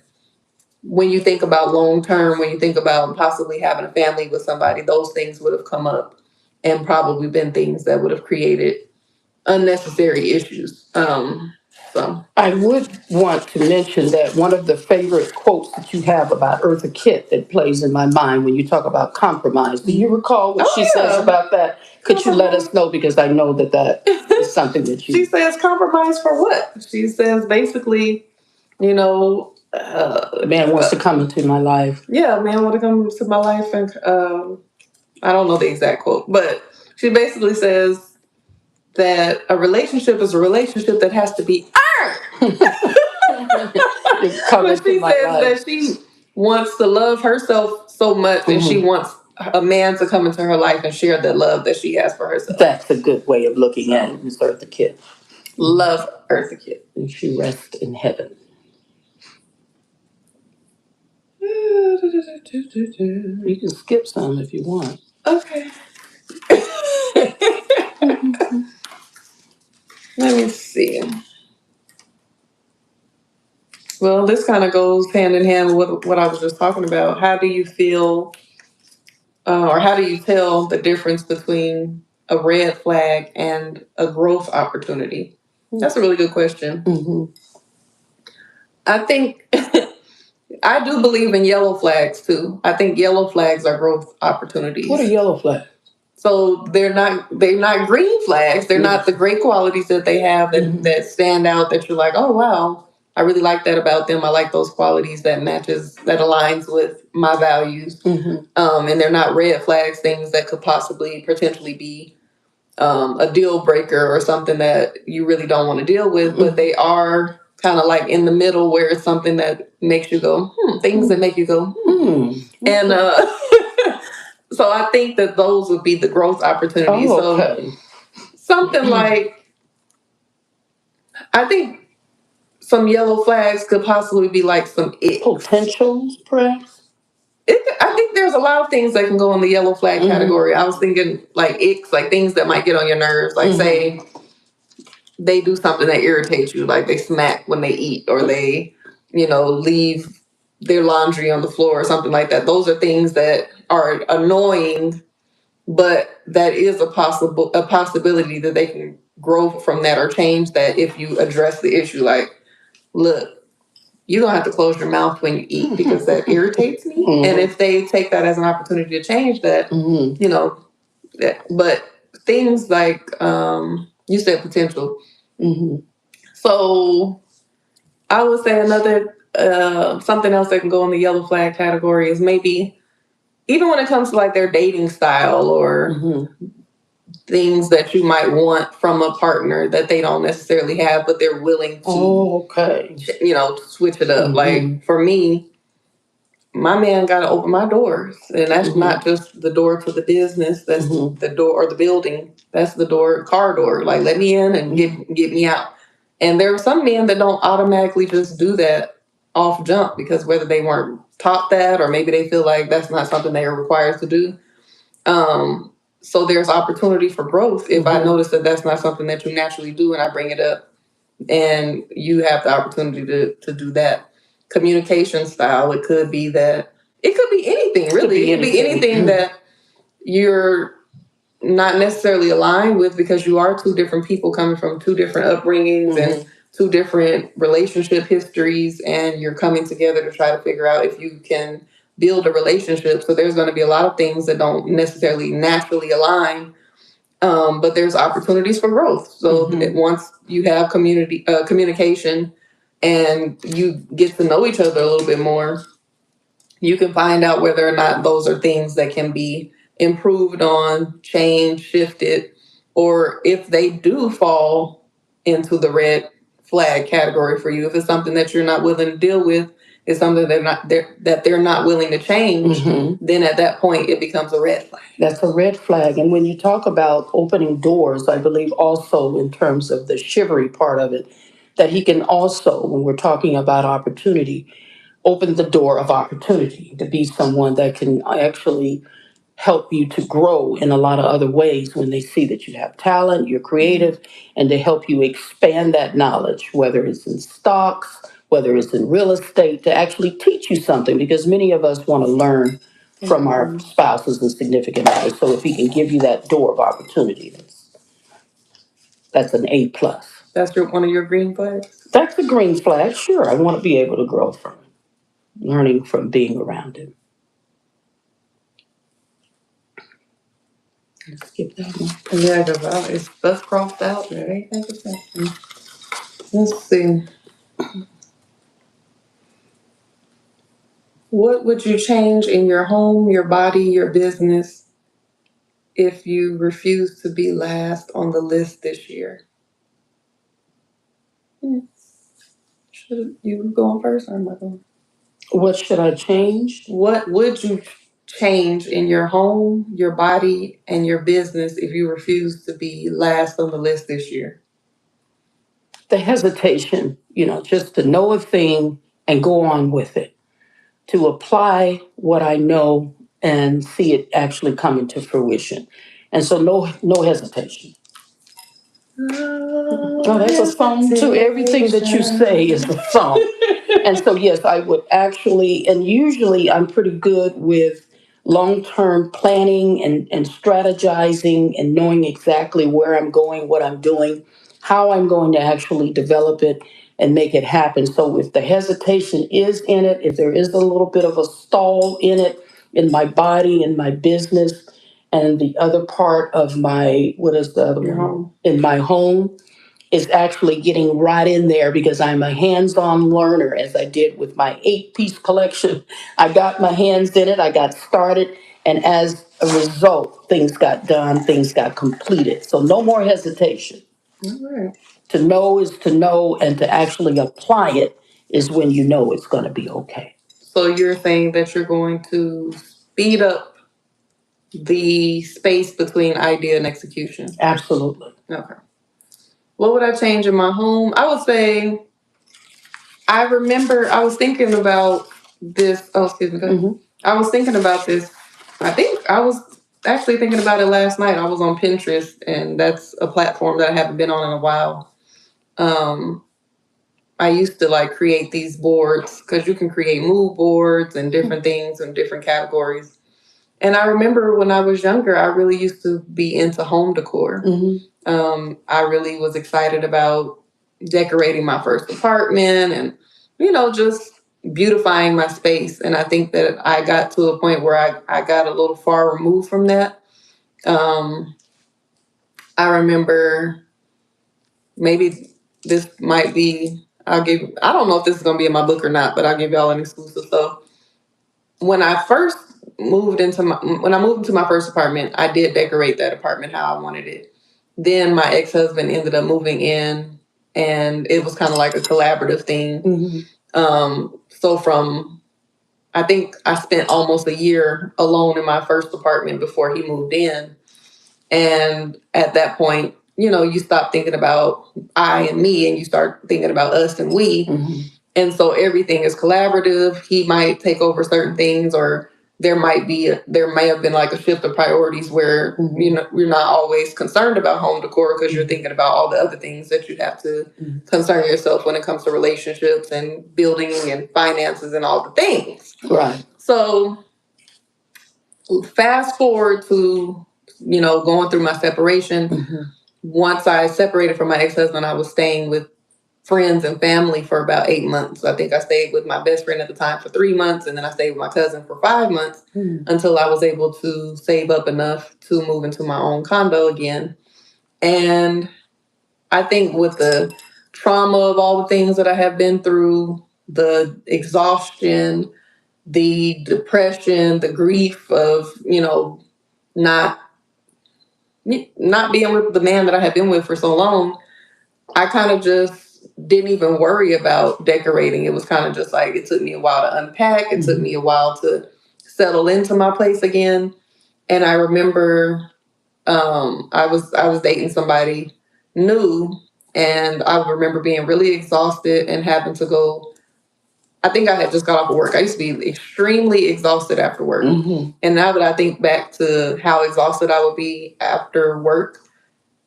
when you think about long term, when you think about possibly having a family with somebody, those things would have come up and probably been things that would have created unnecessary issues. So I would want to mention that one of the favorite quotes that you have about Eartha Kitt that plays in my mind when you talk about compromise. Do you recall what she says about that? Could you let us know? Because I know that is something that you... She says compromise for what? She says basically, you know... a man wants to come into my life. Yeah, a man wants to come into my life. And I don't know the exact quote, but she basically says that a relationship is a relationship that has to be earned. When she says that she wants to love herself so much and she wants a man to come into her life and share the love that she has for herself. That's a good way of looking at it, Miss Eartha Kitt. Love Eartha Kitt. And she rests in heaven. You can skip some if you want. Okay. Let me see. Well, this kind of goes hand in hand with what I was just talking about. How do you feel, or how do you tell the difference between a red flag and a growth opportunity? That's a really good question. Mm-hmm. I think I do believe in yellow flags too. I think yellow flags are growth opportunities. What are yellow flags? So they're not green flags. They're not the great qualities that they have that stand out that you're like, oh wow, I really like that about them. I like those qualities that aligns with my values. And they're not red flags, things that could possibly potentially be a deal breaker or something that you really don't want to deal with, but they are kind of like in the middle where it's something that makes you go, things that make you go, And so I think that those would be the growth opportunities. Oh, okay. So something like, I think some yellow flags could possibly be like some icks. Potentials, perhaps? I think there's a lot of things that can go in the yellow flag category. I was thinking like icks, like things that might get on your nerves. Like say they do something that irritates you, like they smack when they eat or they, leave their laundry on the floor or something like that. Those are things that are annoying, but that is a possibility that they can grow from that or change that if you address the issue. Like, look, you don't have to close your mouth when you eat because that irritates me. And if they take that as an opportunity to change that, but things like you said potential. So I would say another something else that can go in the yellow flag category is maybe even when it comes to like their dating style or things that you might want from a partner that they don't necessarily have, but they're willing to, switch it up. Like for me, my man got to open my doors, and that's not just the door to the business. That's the door or the building. That's the car door. Like let me in and get me out. And there are some men that don't automatically just do that off jump because whether they weren't taught that or maybe they feel like that's not something they are required to do. So there's opportunity for growth if I notice that that's not something that you naturally do and I bring it up and you have the opportunity to do that. Communication style, it could be anything really. It could be anything that you're not necessarily aligned with because you are two different people coming from two different upbringings and two different relationship histories, and you're coming together to try to figure out if you can build a relationship. So there's going to be a lot of things that don't necessarily naturally align, but there's opportunities for growth. So once you have communication and you get to know each other a little bit more, you can find out whether or not those are things that can be improved on, changed, shifted, or if they do fall into the red flag category for you. If it's something that you're not willing to deal with, it's something that they're not willing to change, then at that point it becomes a red flag. That's a red flag. And when you talk about opening doors, I believe also in terms of the chivalry part of it, that he can also, when we're talking about opportunity, open the door of opportunity to be someone that can actually help you to grow in a lot of other ways when they see that you have talent, you're creative, and to help you expand that knowledge, whether it's in stocks, whether it's in real estate, to actually teach you something, because many of us want to learn from our spouses and significant others. So if he can give you that door of opportunity, that's an A plus. That's one of your green flags? That's a green flag, sure. I want to be able to grow from it, learning from being around him. Skip that one. Yeah, because that's crossed out there. Ain't that. Let's see. What would you change in your home, your body, your business if you refuse to be last on the list this year? Should you go on first, or am I going? What should I change? What would you change in your home, your body, and your business if you refuse to be last on the list this year? The hesitation, just to know a thing and go on with it, to apply what I know and see it actually come into fruition. And so no hesitation. Oh, that's a song too. Everything that you say is a song. And so, yes, I would actually, and usually I'm pretty good with long term planning and strategizing and knowing exactly where I'm going, what I'm doing, how I'm going to actually develop it and make it happen. So, if the hesitation is in it, if there is a little bit of a stall in it, in my body, in my business, and the other part of my, what is the other Your one? home. In my home, is actually getting right in there because I'm a hands-on learner, as I did with my 8-piece collection. I got my hands in it, I got started, and as a result, things got done, things got completed. So no more hesitation. All right. To know is to know, and to actually apply it is when you know it's going to be okay. So you're saying that you're going to speed up the space between idea and execution? Absolutely. Okay. What would I change in my home? I would say, I remember I was thinking about this. Oh, excuse me. Mm-hmm. I was thinking about this. I think I was actually thinking about it last night. I was on Pinterest, and that's a platform that I haven't been on in a while. I used to like create these boards because you can create mood boards and different things in different categories. And I remember when I was younger, I really used to be into home decor. I really was excited about decorating my first apartment and, just beautifying my space. And I think that I got to a point where I got a little far removed from that. I remember, maybe this might be, I don't know if this is going to be in my book or not, but I'll give y'all an exclusive. So when I moved into my first apartment, I did decorate that apartment how I wanted it. Then my ex-husband ended up moving in, and it was kind of like a collaborative thing. So I think I spent almost a year alone in my first apartment before he moved in. And at that point, you stop thinking about I and me, and you start thinking about us and we. And so everything is collaborative. He might take over certain things, or there may have been like a shift of priorities where you're not always concerned about home decor because you're thinking about all the other things that you have to concern yourself when it comes to relationships and building and finances and all the things. Right. So fast forward to going through my separation. Once I separated from my ex-husband, I was staying with friends and family for about 8 months. I think I stayed with my best friend at the time for 3 months, and then I stayed with my cousin for 5 months until I was able to save up enough to move into my own condo again. And I think with the trauma of all the things that I have been through, the exhaustion, the depression, the grief of, not being with the man that I had been with for so long, I kind of just didn't even worry about decorating. It was kind of just like, it took me a while to unpack. It took me a while to settle into my place again. And I remember I was dating somebody new, and I remember being really exhausted and having to go. I think I had just got off of work. I used to be extremely exhausted after work. And now that I think back to how exhausted I would be after work,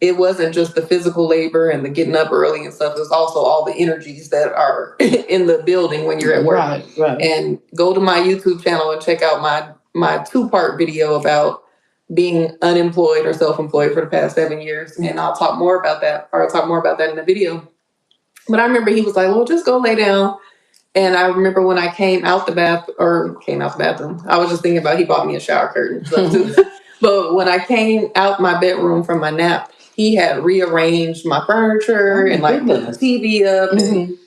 it wasn't just the physical labor and the getting up early and stuff. It was also all the energies that are in the building when you're at work. Right. And go to my YouTube channel and check out my 2-part video about being unemployed or self-employed for the past 7 years. And I'll talk more about that in the video. But I remember he was like, well, just go lay down. And I remember when I came out the bathroom, I was just thinking about, he bought me a shower curtain too. But when I came out my bedroom from my nap, he had rearranged my furniture and like put the TV up and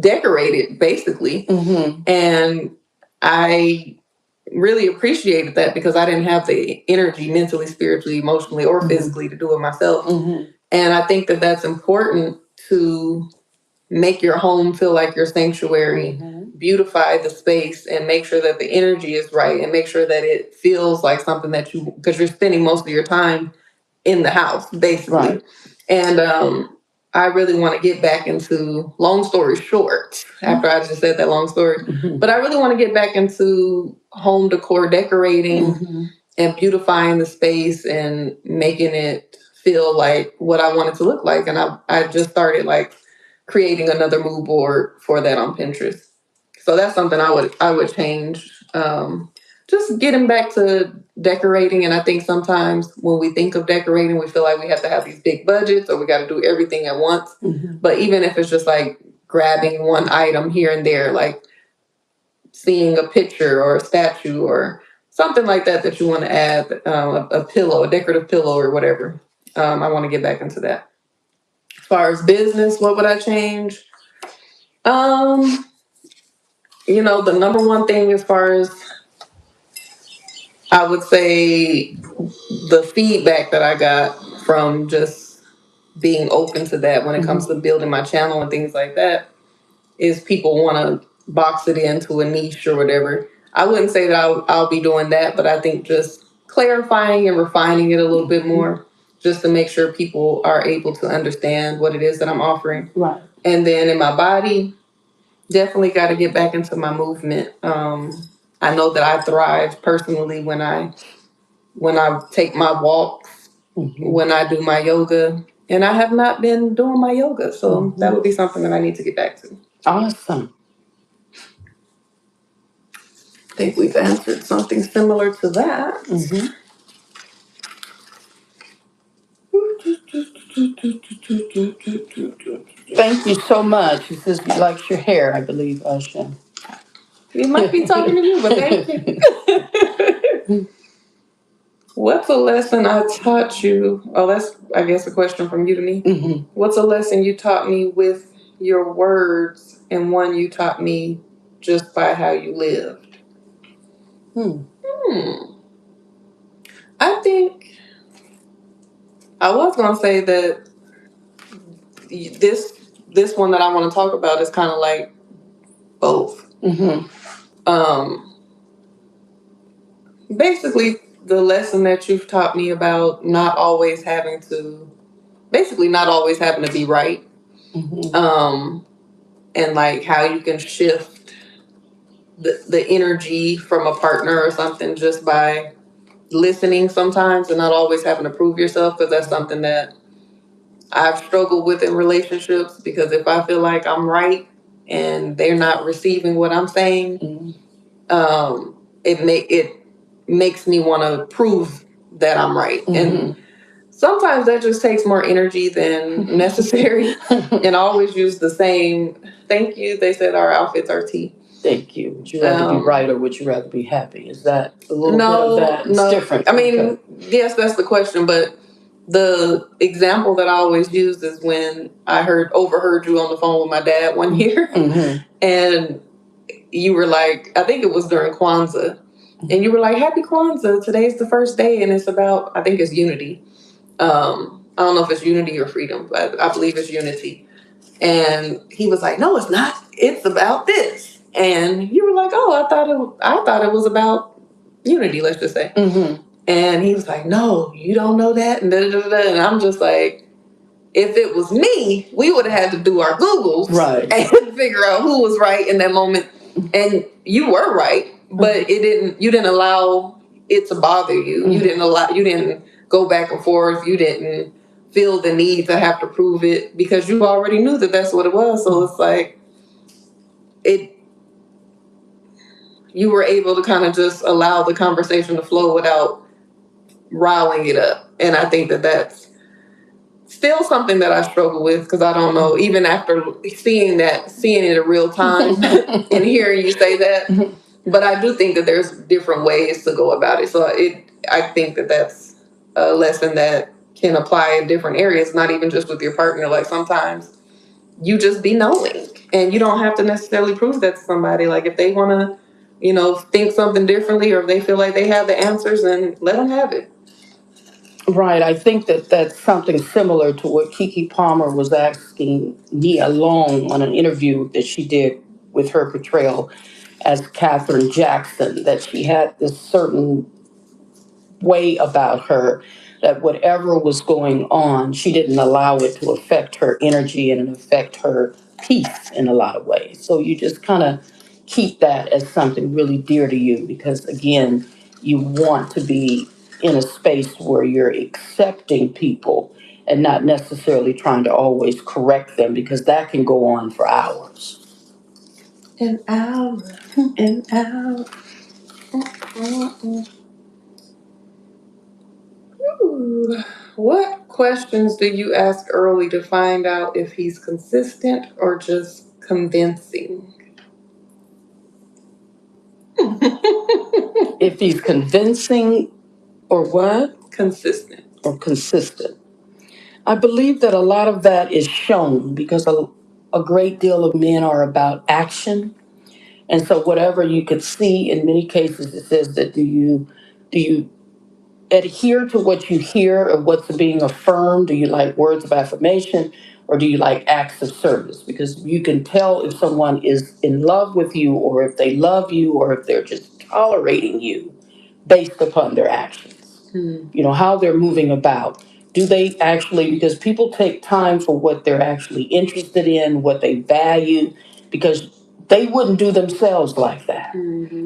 decorated basically. And I really appreciated that because I didn't have the energy mentally, spiritually, emotionally, or physically to do it myself. And I think that that's important to make your home feel like your sanctuary, beautify the space, and make sure that the energy is right, and make sure that it feels like something that you, because you're spending most of your time in the house, basically. Right. And I really want to get back into, long story short, after I just said that long story, but I really want to get back into home decor, decorating, and beautifying the space and making it feel like what I want it to look like. And I just started like creating another mood board for that on Pinterest. So that's something I would change. Just getting back to decorating. And I think sometimes when we think of decorating, we feel like we have to have these big budgets or we got to do everything at once. But even if it's just like grabbing one item here and there, like seeing a picture or a statue or something like that that you want to add, a pillow, a decorative pillow or whatever. I want to get back into that. As far as business, what would I change? The number one thing, as far as I would say, the feedback that I got from just being open to that when it comes to building my channel and things like that, is people want to box it into a niche or whatever. I wouldn't say that I'll be doing that, but I think just clarifying and refining it a little bit more, just to make sure people are able to understand what it is that I'm offering. Right. And then in my body, definitely got to get back into my movement. I know that I thrive personally when I take my walks, when I do my yoga, and I have not been doing my yoga, so that would be something that I need to get back to. Awesome. I think we've answered something similar to that. Thank you so much. He says he likes your hair, I believe, Osha. You might be talking to you, but thank you. What's a lesson I taught you? Oh, that's, I guess, a question from you to me. What's a lesson you taught me with your words and one you taught me just by how you lived? I think I was going to say that this one that I want to talk about is kind of like both. Basically, the lesson that you've taught me about not always having to be right. And like how you can shift the energy from a partner or something just by listening sometimes, and not always having to prove yourself, because that's something that I've struggled with in relationships, because if I feel like I'm right and they're not receiving what I'm saying, it makes me want to prove that I'm right. And sometimes that just takes more energy than necessary. And I always use the same thank you. They said our outfits are tea. Thank you. Would you rather be right or would you rather be happy? Is that a little bit of that? It's different. I mean, yes, that's the question, but the example that I always use is when I overheard you on the phone with my dad one year, and you were like, I think it was during Kwanzaa, and you were like, "Happy Kwanzaa! Today's the first day, and it's about, I think it's unity. I don't know if it's unity or freedom, but I believe it's unity." And he was like, "No, it's not. It's about this." And you were like, "Oh, I thought it was about unity, let's just say." And he was like, "No, you don't know that." And da, da, da, da. And I'm just like, if it was me, we would have had to do our Googles, right, and figure out who was right in that moment. And you were right, but you didn't allow it to bother you. You didn't go back and forth. You didn't feel the need to have to prove it, because you already knew that that's what it was. So it's like, you were able to kind of just allow the conversation to flow without riling it up. And I think that that's still something that I struggle with, because I don't know, even after seeing it in real time and hearing you say that. But I do think that there's different ways to go about it. So I think that that's a lesson that can apply in different areas, not even just with your partner. Like sometimes you just be knowing, and you don't have to necessarily prove that to somebody. Like if they want to think something differently, or if they feel like they have the answers, then let them have it. Right. I think that that's something similar to what Keke Palmer was asking Nia Long on an interview that she did with her portrayal as Katherine Jackson, that she had this certain way about her that whatever was going on, she didn't allow it to affect her energy and affect her peace in a lot of ways. So you just kind of keep that as something really dear to you because, again, you want to be in a space where you're accepting people and not necessarily trying to always correct them because that can go on for hours. An hour, an hour. Ooh. What questions do you ask early to find out if he's consistent or just convincing? If he's convincing or what? Consistent. Or consistent. I believe that a lot of that is shown because a great deal of men are about action. And so whatever you could see in many cases it says that do you adhere to what you hear or what's being affirmed? Do you like words of affirmation or do you like acts of service? Because you can tell if someone is in love with you or if they love you or if they're just tolerating you based upon their actions. How they're moving about. Do they actually, because people take time for what they're actually interested in, what they value, because they wouldn't do themselves like that.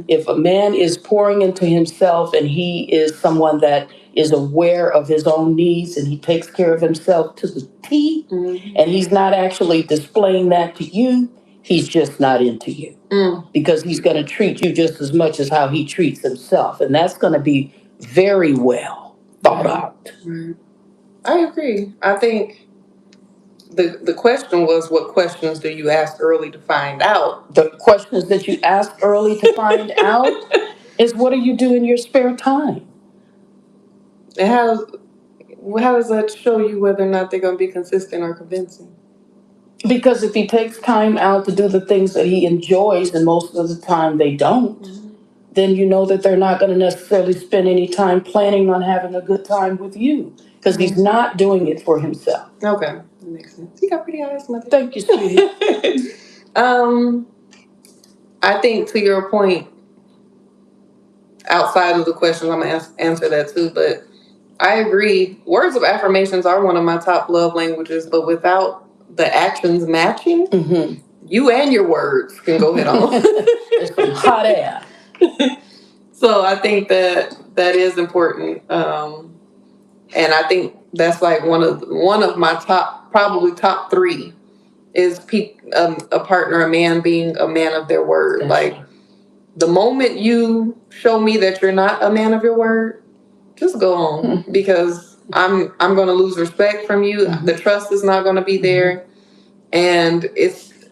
If a man is pouring into himself and he is someone that is aware of his own needs and he takes care of himself to the T, and he's not actually displaying that to you, he's just not into you. Because he's going to treat you just as much as how he treats himself. And that's going to be very well thought out. I agree. I think the question was, what questions do you ask early to find out? The questions that you ask early to find out is what do you do in your spare time? And how does that show you whether or not they're going to be consistent or convincing? Because if he takes time out to do the things that he enjoys, and most of the time they don't, then you know that they're not going to necessarily spend any time planning on having a good time with you because he's not doing it for himself. Okay, that makes sense. You got pretty eyes, mother. Thank you, sweetie. I think to your point, outside of the questions, I'm going to answer that too, but I agree. Words of affirmations are one of my top love languages, but without the actions matching, you and your words can go head on. It's some hot air. So I think that is important, and I think that's like one of my probably top three is a partner, a man being a man of their word. That's like right. The moment you show me that you're not a man of your word, just go on because I'm going to lose respect from you. The trust is not going to be there, and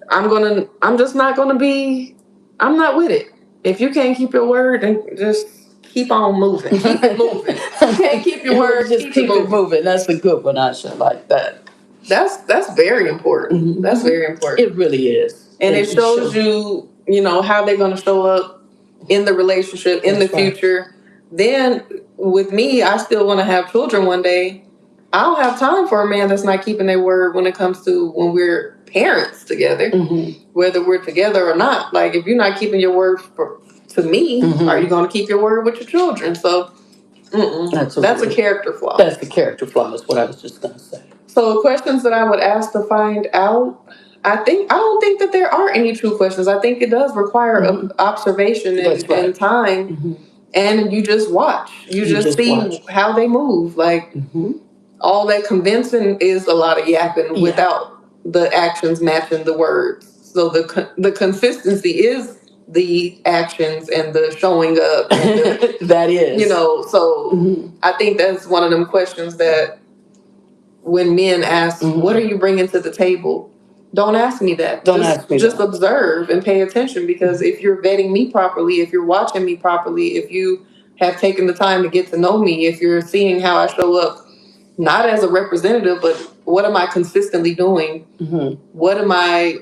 I'm just not going to be. I'm not with it. If you can't keep your word, then just keep on moving. Keep it moving. You can't keep your word. Just keep it moving. That's a good one. I should like that. That's very important. That's very important. It really is, and it shows you how they're going to show up in the relationship in the future. Then with me, I still want to have children one day. I don't have time for a man that's not keeping their word when it comes to when we're parents together, whether we're together or not. Like if you're not keeping your word to me, are you going to keep your word with your children? So that's a character flaw. That's the character flaw is what I was just going to say. So questions that I would ask to find out, I don't think that there are any true questions. I think it does require observation and time. And you just watch. You just see how they move. Like all that convincing is a lot of yapping without the actions matching the words. So the consistency is the actions and the showing up. And that is. So I think that's one of them questions that when men ask, what are you bringing to the table? Don't ask me that. Just observe and pay attention, because if you're vetting me properly, if you're watching me properly, if you have taken the time to get to know me, if you're seeing how I show up, not as a representative, but what am I consistently doing? What am I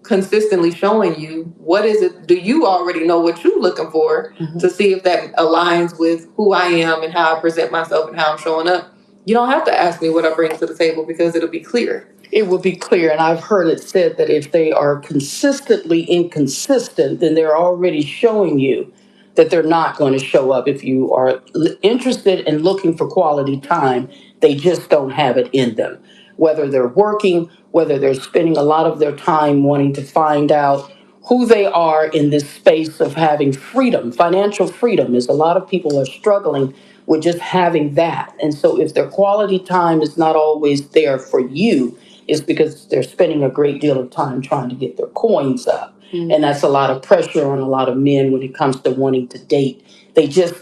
consistently showing you what is it. Do you already know what you're looking for to see if that aligns with who I am and how I present myself and how I'm showing up? You don't have to ask me what I bring to the table because it'll be clear. It will be clear, and I've heard it said that if they are consistently inconsistent, then they're already showing you that they're not going to show up. If you are interested in looking for quality time, they just don't have it in them. Whether they're working, whether they're spending a lot of their time wanting to find out who they are in this space of having freedom, financial freedom, is a lot of people are struggling with just having that. And so if their quality time is not always there for you, it's because they're spending a great deal of time trying to get their coins up. And that's a lot of pressure on a lot of men when it comes to wanting to date. They just,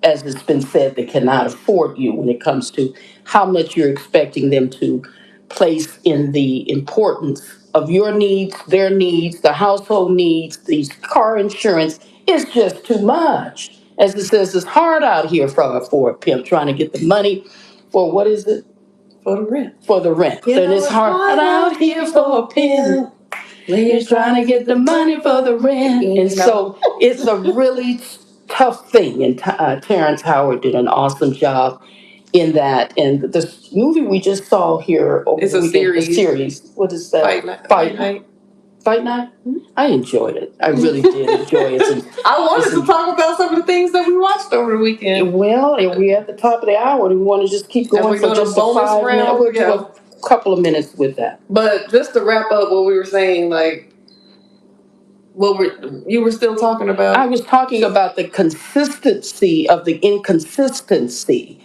as it's been said, they cannot afford you when it comes to how much you're expecting them to place in the importance of your needs, their needs, the household needs, these car insurance. It's just too much. As it says, it's hard out here for a pimp trying to get the money for what is it? For the rent. For the rent. You Then know, it's hard out here for a pimp. You're trying to get the money for the rent. And so it's a really tough thing. And Terrence Howard did an awesome job in that. And the movie we just saw here over it's the a weekend, series. the series. What is that? Fight Night. Fight Night? I enjoyed it. I really did enjoy it. I wanted to talk about some of the things that we watched over the weekend. Well, and we're at the top of the hour. Do we want to just keep going for just a 5 minutes? We'll do a couple of minutes with that. But just to wrap up what we were saying, like, you were still talking about? I was talking about the consistency of the inconsistency.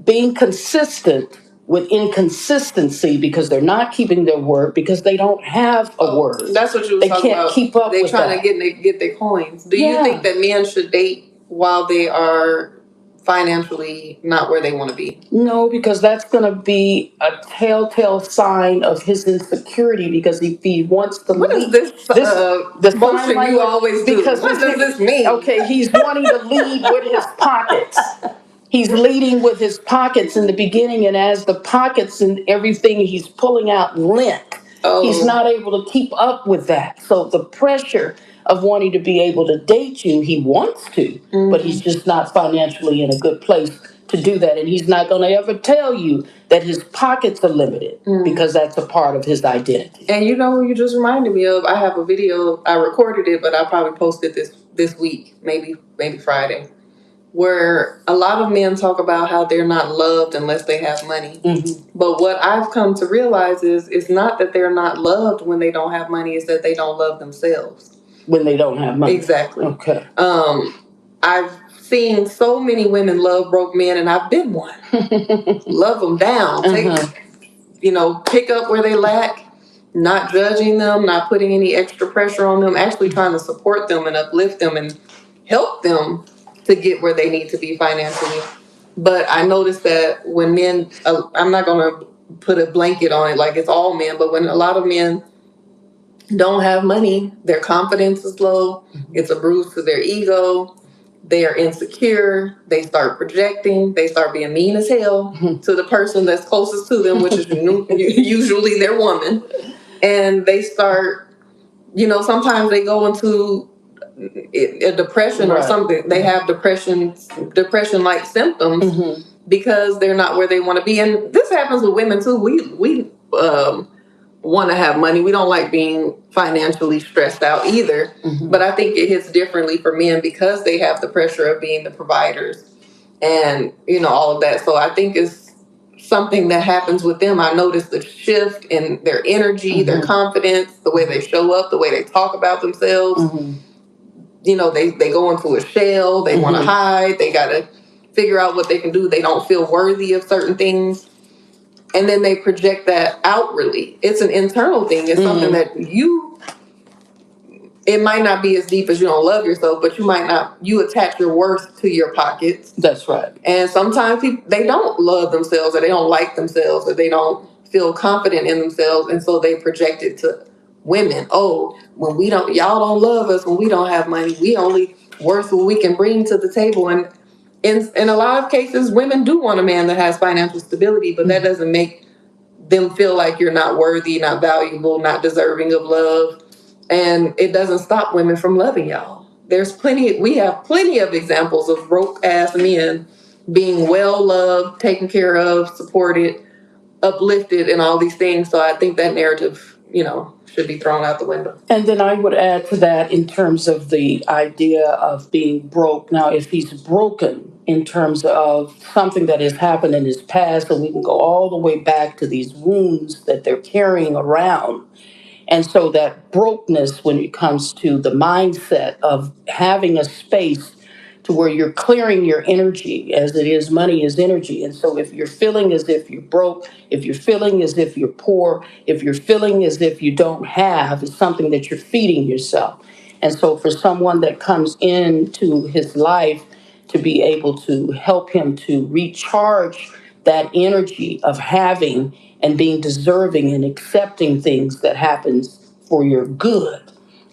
Being consistent with inconsistency because they're not keeping their word because they don't have a word. That's what you were talking about. They can't keep up with that. They're trying to get their coins. Do you think that men should date while they are financially not where they want to be? No, because that's going to be a telltale sign of his insecurity because if he wants to What lead, is this motion you always do? Because what does this mean? Okay, he's wanting to lead with his pockets. He's leading with his pockets in the beginning, and as the pockets and everything he's pulling out lint, he's not able to keep up with that. So the pressure of wanting to be able to date you, he wants to, but he's just not financially in a good place to do that. And he's not going to ever tell you that his pockets are limited because that's a part of his identity. And you know who you just reminded me of? I have a video, I recorded it, but I'll probably post it this week, maybe Friday, where a lot of men talk about how they're not loved unless they have money. But what I've come to realize is it's not that they're not loved when they don't have money, it's that they don't love themselves. When they don't have money. Exactly. Okay. I've seen so many women love broke men, and I've been one. Love them down. Pick up where they lack, not judging them, not putting any extra pressure on them, actually trying to support them and uplift them and help them to get where they need to be financially. But I noticed that when men, I'm not going to put a blanket on it like it's all men, but when a lot of men don't have money, their confidence is low, it's a bruise to their ego, they are insecure, they start projecting, they start being mean as hell to the person that's closest to them, which is usually their woman. And they start, sometimes they go into a depression or something. They have depression-like symptoms because they're not where they want to be. And this happens with women too. We want to have money. We don't like being financially stressed out either. But I think it hits differently for men because they have the pressure of being the providers and all of that. So I think it's something that happens with them. I notice the shift in their energy, their confidence, the way they show up, the way they talk about themselves. They go into a shell. They want to hide. They got to figure out what they can do. They don't feel worthy of certain things. And then they project that outwardly. It's an internal thing. It's something that it might not be as deep as you don't love yourself, but you attach your worth to your pockets. That's right. And sometimes they don't love themselves, or they don't like themselves, or they don't feel confident in themselves. And so they project it to women. Oh, y'all don't love us when we don't have money. We only worth what we can bring to the table. And in a lot of cases, women do want a man that has financial stability, but that doesn't make them feel like you're not worthy, not valuable, not deserving of love. And it doesn't stop women from loving y'all. We have plenty of examples of broke ass men being well loved, taken care of, supported, uplifted, and all these things. So I think that narrative, should be thrown out the window. And then I would add to that in terms of the idea of being broke. Now, if he's broken in terms of something that has happened in his past, and we can go all the way back to these wounds that they're carrying around. And so that brokenness, when it comes to the mindset of having a space to where you're clearing your energy, as it is, money is energy. And so if you're feeling as if you're broke, if you're feeling as if you're poor, if you're feeling as if you don't have, it's something that you're feeding yourself. And so for someone that comes into his life to be able to help him to recharge that energy of having and being deserving and accepting things that happens for your good.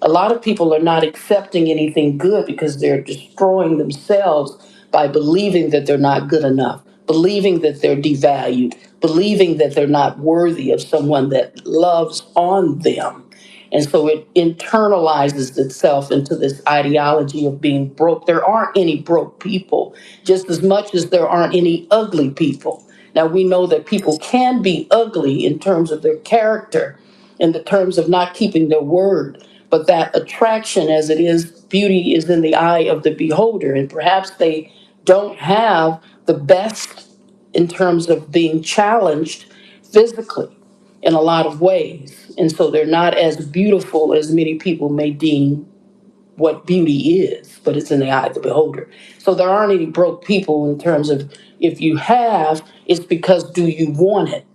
A lot of people are not accepting anything good because they're destroying themselves by believing that they're not good enough, believing that they're devalued, believing that they're not worthy of someone that loves on them. And so it internalizes itself into this ideology of being broke. There aren't any broke people, just as much as there aren't any ugly people. Now, we know that people can be ugly in terms of their character, in the terms of not keeping their word. But that attraction, as it is, beauty is in the eye of the beholder. And perhaps they don't have the best in terms of being challenged physically in a lot of ways. And so they're not as beautiful as many people may deem what beauty is, but it's in the eye of the beholder. So there aren't any broke people in terms of if you have, it's because do you want it?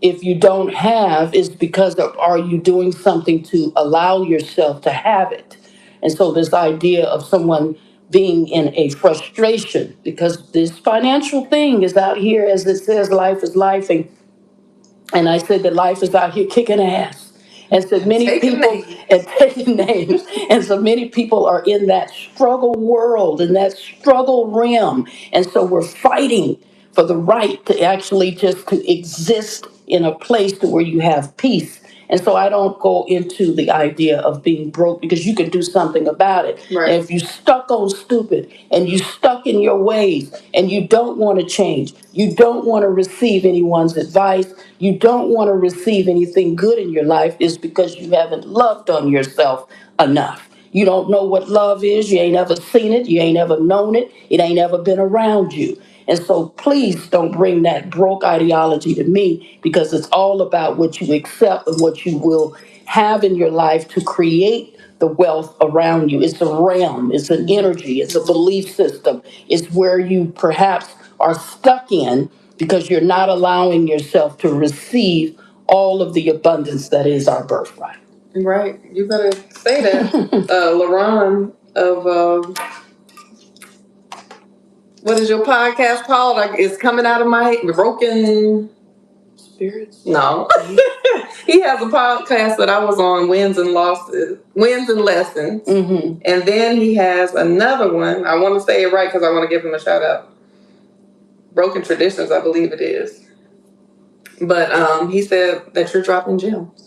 If you don't have, it's because of are you doing something to allow yourself to have it? And so this idea of someone being in a frustration because this financial thing is out here, as it says, life is life, and I said that life is out here kicking ass. And so many Taking people names. and taking names. And so many people are in that struggle world, in that struggle realm. And so we're fighting for the right to actually just to exist in a place to where you have peace. And so I don't go into the idea of being broke because you can do something about it. Right. And if you stuck on stupid and you stuck in your ways and you don't want to change, you don't want to receive anyone's advice, you don't want to receive anything good in your life, is because you haven't loved on yourself enough. You don't know what love is. You ain't ever seen it. You ain't ever known it. It ain't ever been around you. And so please don't bring that broke ideology to me because it's all about what you accept and what you will have in your life to create the wealth around you. It's a realm, it's an energy, it's a belief system. It's where you perhaps are stuck in because you're not allowing yourself to receive all of the abundance that is our birthright. Right. You better say that. LaRon of what is your podcast called? It's coming out of my broken Spirits? No. He has a podcast that I was on, Wins and Losses, Wins and Lessons. Mm-hmm. And then he has another one. I want to say it right because I want to give him a shout out. Broken Traditions, I believe it is. But he said that you're dropping gems.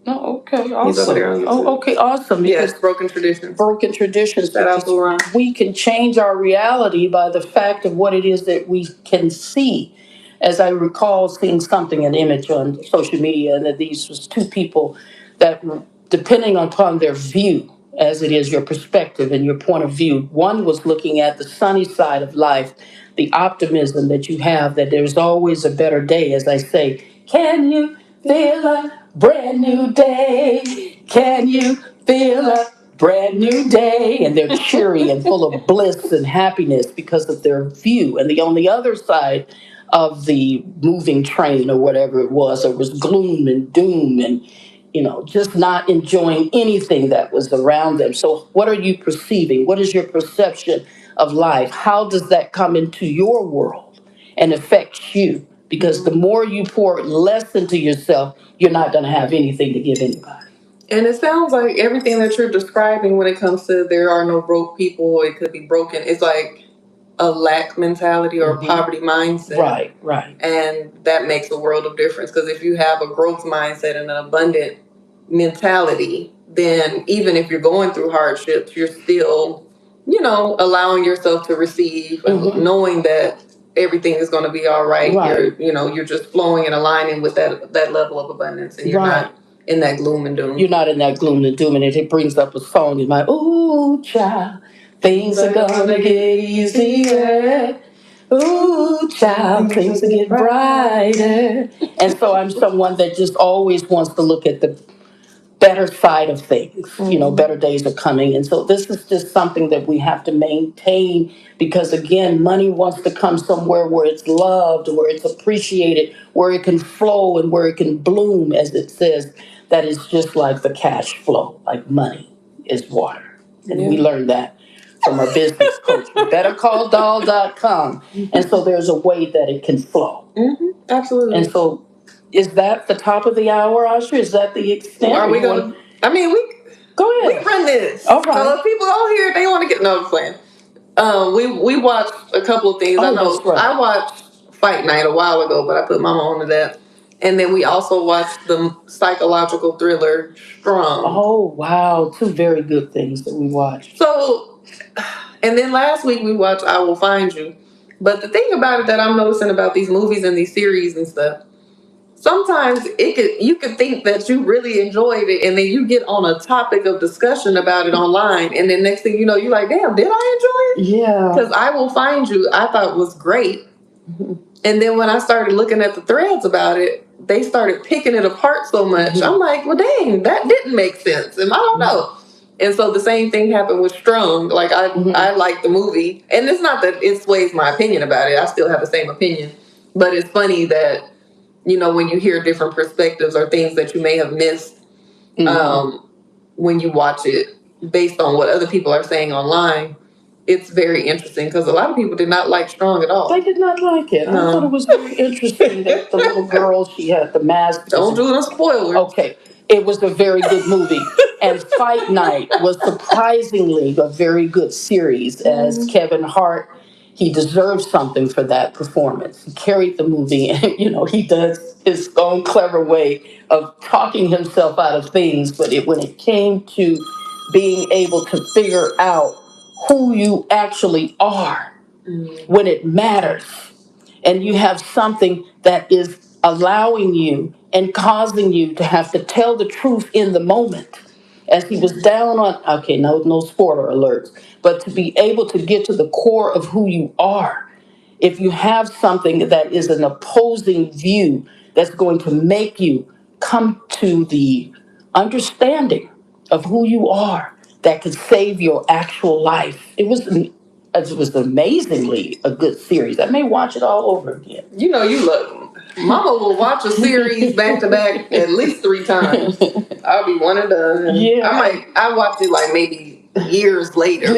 Oh, okay, awesome. He's over there on YouTube. Oh, okay, awesome. Yes, Broken Traditions. Broken Traditions. Shout out to Ron. We can change our reality by the fact of what it is that we can see. As I recall seeing something, an image on social media, and that these was two people that, depending upon their view, as it is your perspective and your point of view, one was looking at the sunny side of life, the optimism that you have, that there's always a better day, as I say. Can you feel a brand new day? Can you feel a brand new day? And they're cheery and full of bliss and happiness because of their view. And on the other side of the moving train or whatever it was gloom and doom and just not enjoying anything that was around them. So what are you perceiving? What is your perception of life? How does that come into your world and affect you? Because the more you pour less into yourself, you're not going to have anything to give anybody. And it sounds like everything that you're describing when it comes to there are no broke people, it could be broken, it's like a lack mentality or a poverty mindset. Right. And that makes a world of difference because if you have a growth mindset and an abundant mentality, then even if you're going through hardships, you're still, allowing yourself to receive, knowing that everything is going to be all right. Right. You're just flowing and aligning with that level of abundance, and you're not in that gloom and doom. You're not in that gloom and doom, and it brings up a song in my, ooh, child, things are gonna get easier. Ooh, child, things will get brighter. And so I'm someone that just always wants to look at the better side of things. Better days are coming. And so this is just something that we have to maintain because, again, money wants to come somewhere where it's loved, where it's appreciated, where it can flow and where it can bloom, as it says. That is just like the cash flow, like money is water. And we learned that from our business coach, bettercalldoll.com. And so there's a way that it can flow. Absolutely. And so is that the top of the hour, Osha? Is that the extent? Are we going? We go ahead. We run this. All right. So if people on here, they want to get no plan. We watched a couple of things. I know that's right. I watched Fight Night a while ago, but I put Mama onto that. And then we also watched the psychological thriller Strong. Oh wow, two very good things that we watched. So, and then last week we watched I Will Find You. But the thing about it that I'm noticing about these movies and these series and stuff, sometimes you could think that you really enjoyed it, and then you get on a topic of discussion about it online, and then next thing you know, you're like, damn, did I enjoy it? Yeah. Because I Will Find You, I thought was great. And then when I started looking at the threads about it, they started picking it apart so much. I'm like, well, dang, that didn't make sense. And I don't know. And so the same thing happened with Strong. Like, I like the movie. And it's not that it sways my opinion about it. I still have the same opinion. But it's funny that, when you hear different perspectives or things that you may have missed when you watch it based on what other people are saying online, it's very interesting because a lot of people did not like Strong at all. They did not like it. I thought it was very interesting that the little girl, she had the mask. Don't do no spoilers. Okay. It was a very good movie. And Fight Night was surprisingly a very good series, as Kevin Hart, he deserves something for that performance. He carried the movie, and he does his own clever way of talking himself out of things. But when it came to being able to figure out who you actually are when it matters, and you have something that is allowing you and causing you to have to tell the truth in the moment. As he was down on, okay, no spoiler alerts, but to be able to get to the core of who you are. If you have something that is an opposing view that's going to make you come to the understanding of who you are, that could save your actual life. It was amazingly a good series. I may watch it all over again. You look. Mama will watch a series back to back at least 3 times. I'll be one and done. Yeah. I watched it like maybe years later.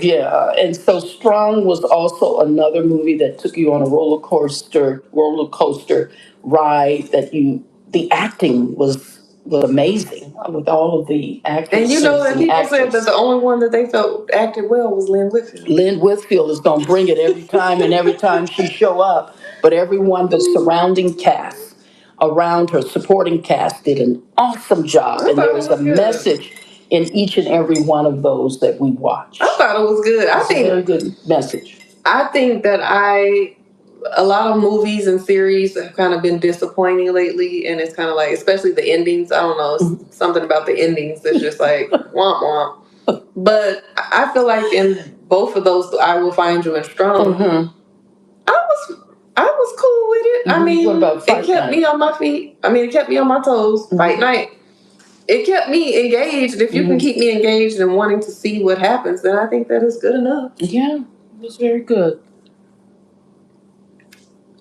Yeah. And so Strong was also another movie that took you on a roller coaster ride. The acting was amazing with all of the actors. And that people said that the only one that they felt acted well was Lynn Whitfield. Lynn Whitfield is going to bring it every time, and every time she show up. But everyone, the surrounding cast around her, supporting cast, did an awesome job. And there was a message in each and every one of those that we watched. I thought it was good. I think a very good message. I think that a lot of movies and series have kind of been disappointing lately, and it's kind of like, especially the endings. I don't know, something about the endings that's just like womp womp. But I feel like in both of those, I Will Find You and Strong, I was cool with it. I mean, what about Fight it kept Night? Me on my feet. I mean, it kept me on my toes. Fight Night. It kept me engaged. If you can keep me engaged and wanting to see what happens, then I think that is good enough. Yeah, it was very good.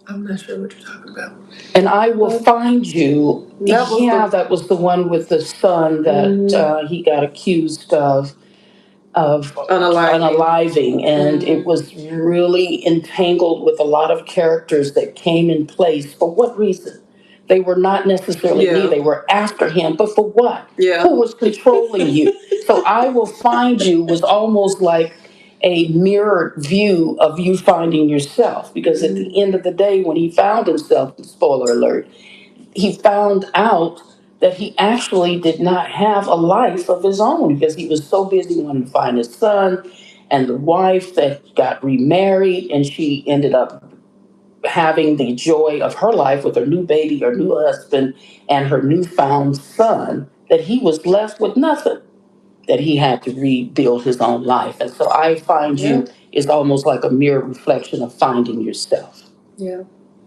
I'm not sure what you're talking about. And I Will Find You. That was the one with the son that he got accused of unaliving. And it was really entangled with a lot of characters that came in place. For what reason? They were not necessarily me. They were after him. But for what? Yeah. Who was controlling you? So I Will Find You was almost like a mirrored view of you finding yourself. Because at the end of the day, when he found himself, spoiler alert, he found out that he actually did not have a life of his own because he was so busy wanting to find his son and the wife that got remarried, and she ended up having the joy of her life with her new baby, her new husband, and her newfound son, that he was left with nothing, that he had to rebuild his own life. And so I find you is almost like a mirror reflection of finding yourself. Yeah.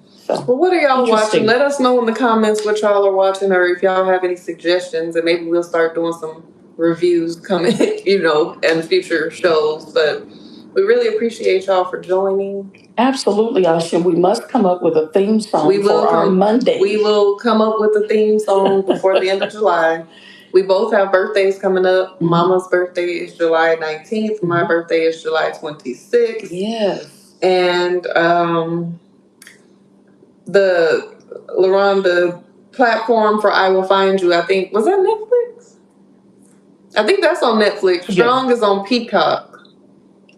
So, well, what are y'all watching? Let us know in the comments what y'all are watching, or if y'all have any suggestions, and maybe we'll start doing some reviews coming, in future shows. But we really appreciate y'all for joining. Absolutely, Asha. We must come up with a theme song for our Monday. We will come up with a theme song before the end of July. We both have birthdays coming up. Mm-hmm. Mama's birthday is July 19th. Mm-hmm. My birthday is July 26th. Yes. And the platform for I Will Find You, I think, was that Netflix? I think that's on Netflix. Strong is on Peacock.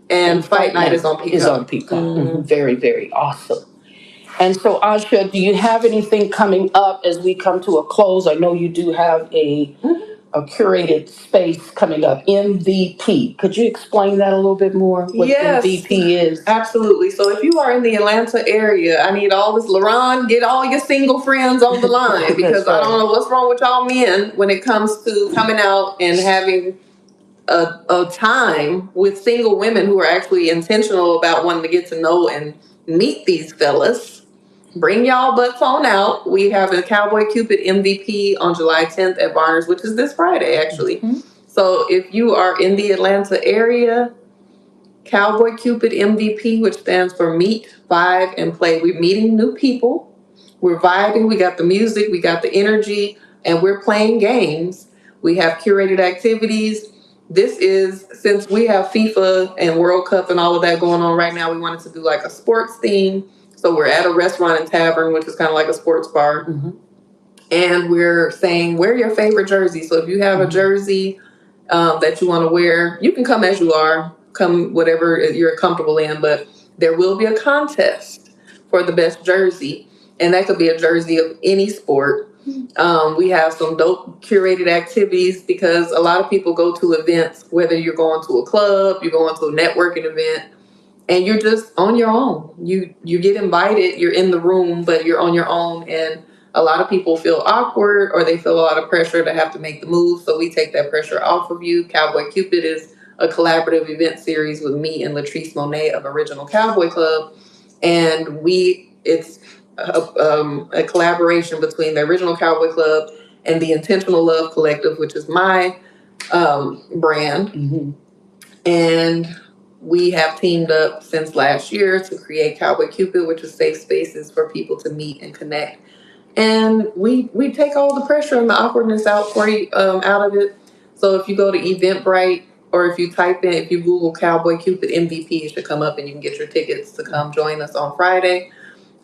And Fight Night is on Peacock. Mm-hmm. Very, very awesome. And so, Asha, do you have anything coming up as we come to a close? I know you do have a curated space coming up, MVP. Could you explain that a little bit more, what MVP is? Absolutely. So if you are in the Atlanta area, I need all this, LaRon, get all your single friends on the line, because right. I don't know what's wrong with y'all men when it comes to coming out and having a time with single women who are actually intentional about wanting to get to know and meet these fellas. Bring y'all butts on out. We have a Cowboy Cupid MVP on July 10th at Barnes, which is this Friday, actually. Mm-hmm. So if you are in the Atlanta area, Cowboy Cupid MVP, which stands for Meet, Vibe, and Play. We're meeting new people. We're vibing. We got the music. We got the energy. And we're playing games. We have curated activities. This is, since we have FIFA and World Cup and all of that going on right now, we wanted to do like a sports theme. So we're at a restaurant and tavern, which is kind of like a sports bar. Mm-hmm. And we're saying, wear your favorite jersey. So if you have a jersey that you want to wear, you can come as you are. Come whatever you're comfortable in. But there will be a contest for the best jersey. And that could be a jersey of any sport. We have some dope curated activities, because a lot of people go to events, whether you're going to a club, you're going to a networking event, and you're just on your own. You get invited, you're in the room, but you're on your own. And a lot of people feel awkward, or they feel a lot of pressure to have to make the move. So we take that pressure off of you. Cowboy Cupid is a collaborative event series with me and Latrice Monet of Original Cowboy Club. And it's a collaboration between the Original Cowboy Club and the Intentional Love Collective, which is my brand. Mm-hmm. And we have teamed up since last year to create Cowboy Cupid, which is safe spaces for people to meet and connect. And we take all the pressure and the awkwardness out for you, out of it. So if you go to Eventbrite, or if you Google Cowboy Cupid MVP, it should come up, and you can get your tickets to come join us on Friday.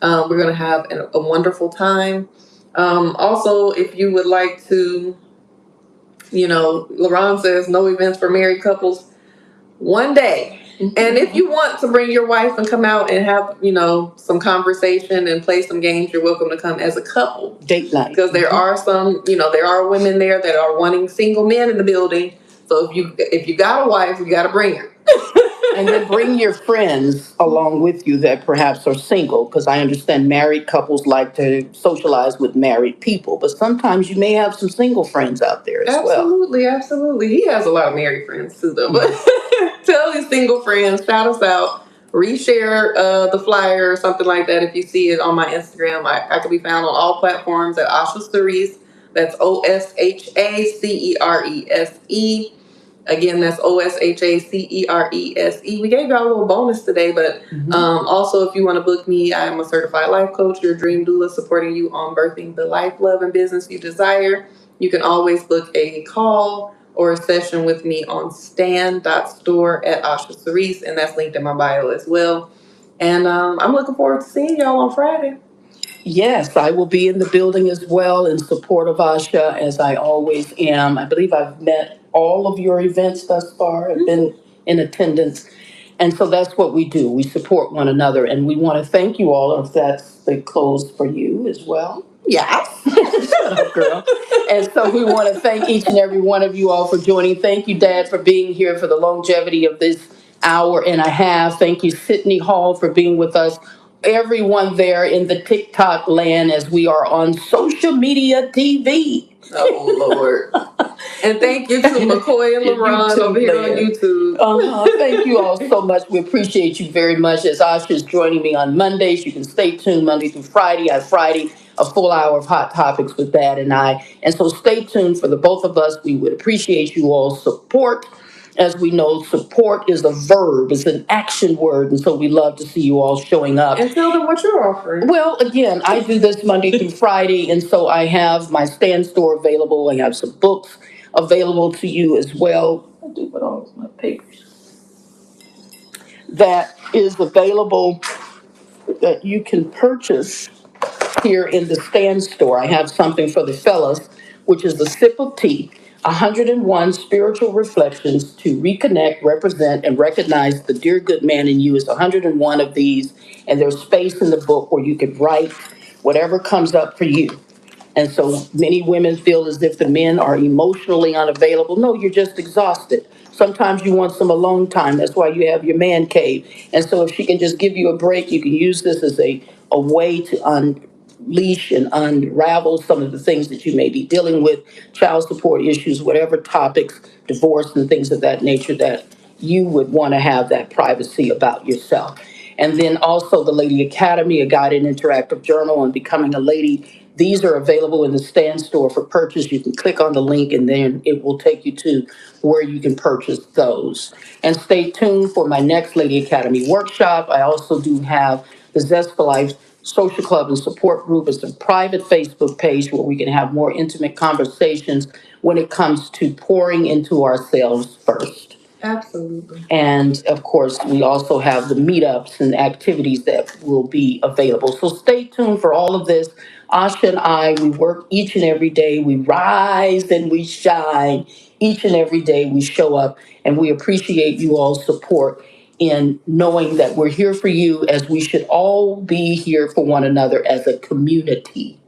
We're going to have a wonderful time. Also, if you would like to, LaRon says no events for married couples. One day. Mm-hmm. And if you want to bring your wife and come out and have, some conversation and play some games, you're welcome to come as a couple. Date night. Because there are some, there are women there that are wanting single men in the building. So if you got a wife, you got to bring her. And then bring your friends along with you that perhaps are single, because I understand married couples like to socialize with married people, but sometimes you may have some single friends out there as well. Absolutely. He has a lot of married friends too, though. But tell his single friends, shout us out, reshare the flyer or something like that. If you see it on my Instagram, I can be found on all platforms at Osha Cerese. That's OSHACERESE. Again, that's OSHACERESE. We gave y'all a little bonus today, but also if you want to book me, I am a certified life coach, your dream doula, supporting you on birthing the life, love, and business you desire. You can always book a call or a session with me on stan.store at Osha Cerese, and that's linked in my bio as well. And I'm looking forward to seeing y'all on Friday. Yes, I will be in the building as well in support of Asha, as I always am. I believe I've met all of your events thus far. I've been in attendance. And so that's what we do. We support one another. And we want to thank you all, if that's the close for you as well. Yeah. Shut up, girl. And so we want to thank each and every one of you all for joining. Thank you, Dad, for being here for the longevity of this hour and a half. Thank you, Sydney Hall, for being with us. Everyone there in the TikTok land as we are on social media TV. Oh, Lord. And thank you to McCoy and LaRon over here on YouTube. Thank you all so much. We appreciate you very much. As Osha is joining me on Mondays, you can stay tuned Monday through Friday. On Friday, a full hour of hot topics with Dad and I. And so stay tuned for the both of us. We would appreciate you all's support. As we know, support is a verb, it's an action word. And so we love to see you all showing up. And tell them what you're offering. Well, again, I do this Monday through Friday. And so I have my stand store available. I have some books available to you as well. I do put all my papers. That is available that you can purchase here in the stand store. I have something for the fellas, which is a sip of tea, 101 spiritual reflections to reconnect, represent, and recognize the dear good man in you. Is 101 of these, and there's space in the book where you could write whatever comes up for you. And so many women feel as if the men are emotionally unavailable. No, you're just exhausted. Sometimes you want some alone time. That's why you have your man cave. And so if she can just give you a break, you can use this as a way to unleash and unravel some of the things that you may be dealing with, child support issues, whatever topics, divorce and things of that nature that you would want to have that privacy about yourself. And then also the Lady Academy, a guided interactive journal on becoming a lady. These are available in the stand store for purchase. You can click on the link and then it will take you to where you can purchase those. And stay tuned for my next Lady Academy workshop. I also do have the Zest for Life Social Club and Support Group. It's a private Facebook page where we can have more intimate conversations when it comes to pouring into ourselves first. Absolutely. And of course, we also have the meetups and activities that will be available. So stay tuned for all of this. Asha and I, we work each and every day. We rise and we shine. Each and every day we show up, and we appreciate you all's support in knowing that we're here for you, as we should all be here for one another as a community.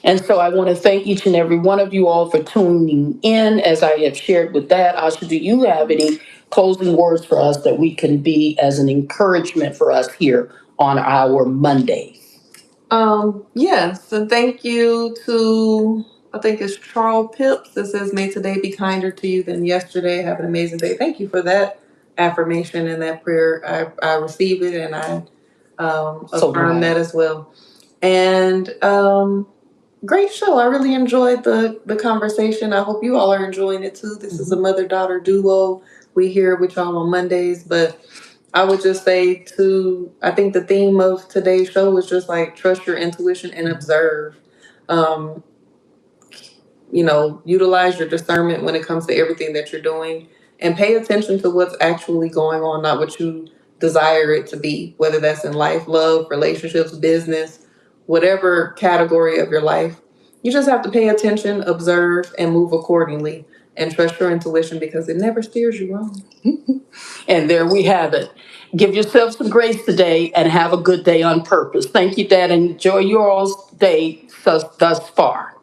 And so I want to thank each and every one of you all for tuning in. As I have shared with that, Asha, do you have any closing words for us that we can be as an encouragement for us here on our Monday? Yes, and thank you to, I think it's Charles Pips that says, may today be kinder to you than yesterday. Have an amazing day. Thank you for that affirmation and that prayer. I received it, and I affirm that as well. And great show. I really enjoyed the conversation. I hope you all are enjoying it too. This is a mother-daughter duo. We hear with y'all on Mondays, but I would just say I think the theme of today's show was just like trust your intuition and observe. Um, utilize your discernment when it comes to everything that you're doing, and pay attention to what's actually going on, not what you desire it to be, whether that's in life, love, relationships, business, whatever category of your life. You just have to pay attention, observe, and move accordingly, and trust your intuition because it never steers you wrong. And there we have it. Give yourself some grace today and have a good day on purpose. Thank you, Dad, and enjoy your all's day thus far.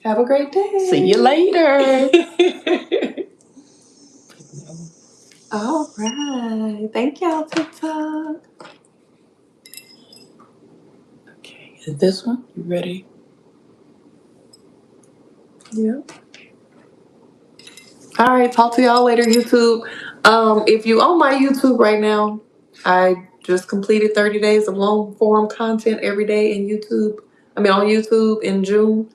Have a great day. See you later. All right. Thank y'all, TikTok. Okay, is this one? You ready? Yeah. All right. Talk to y'all later, YouTube. If you on my YouTube right now, I just completed 30 days of long form content every day on YouTube in June.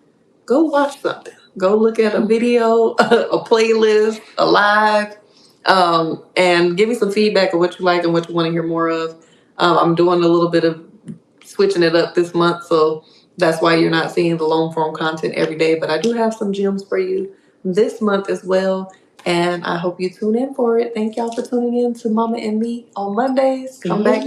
Go watch something. Go look at a video, a playlist, a live, and give me some feedback of what you like and what you want to hear more of. I'm doing a little bit of switching it up this month, so that's why you're not seeing the long form content every day. But I do have some gems for you this month as well, and I hope you tune in for it. Thank y'all for tuning in to Mama and Me on Mondays. Come back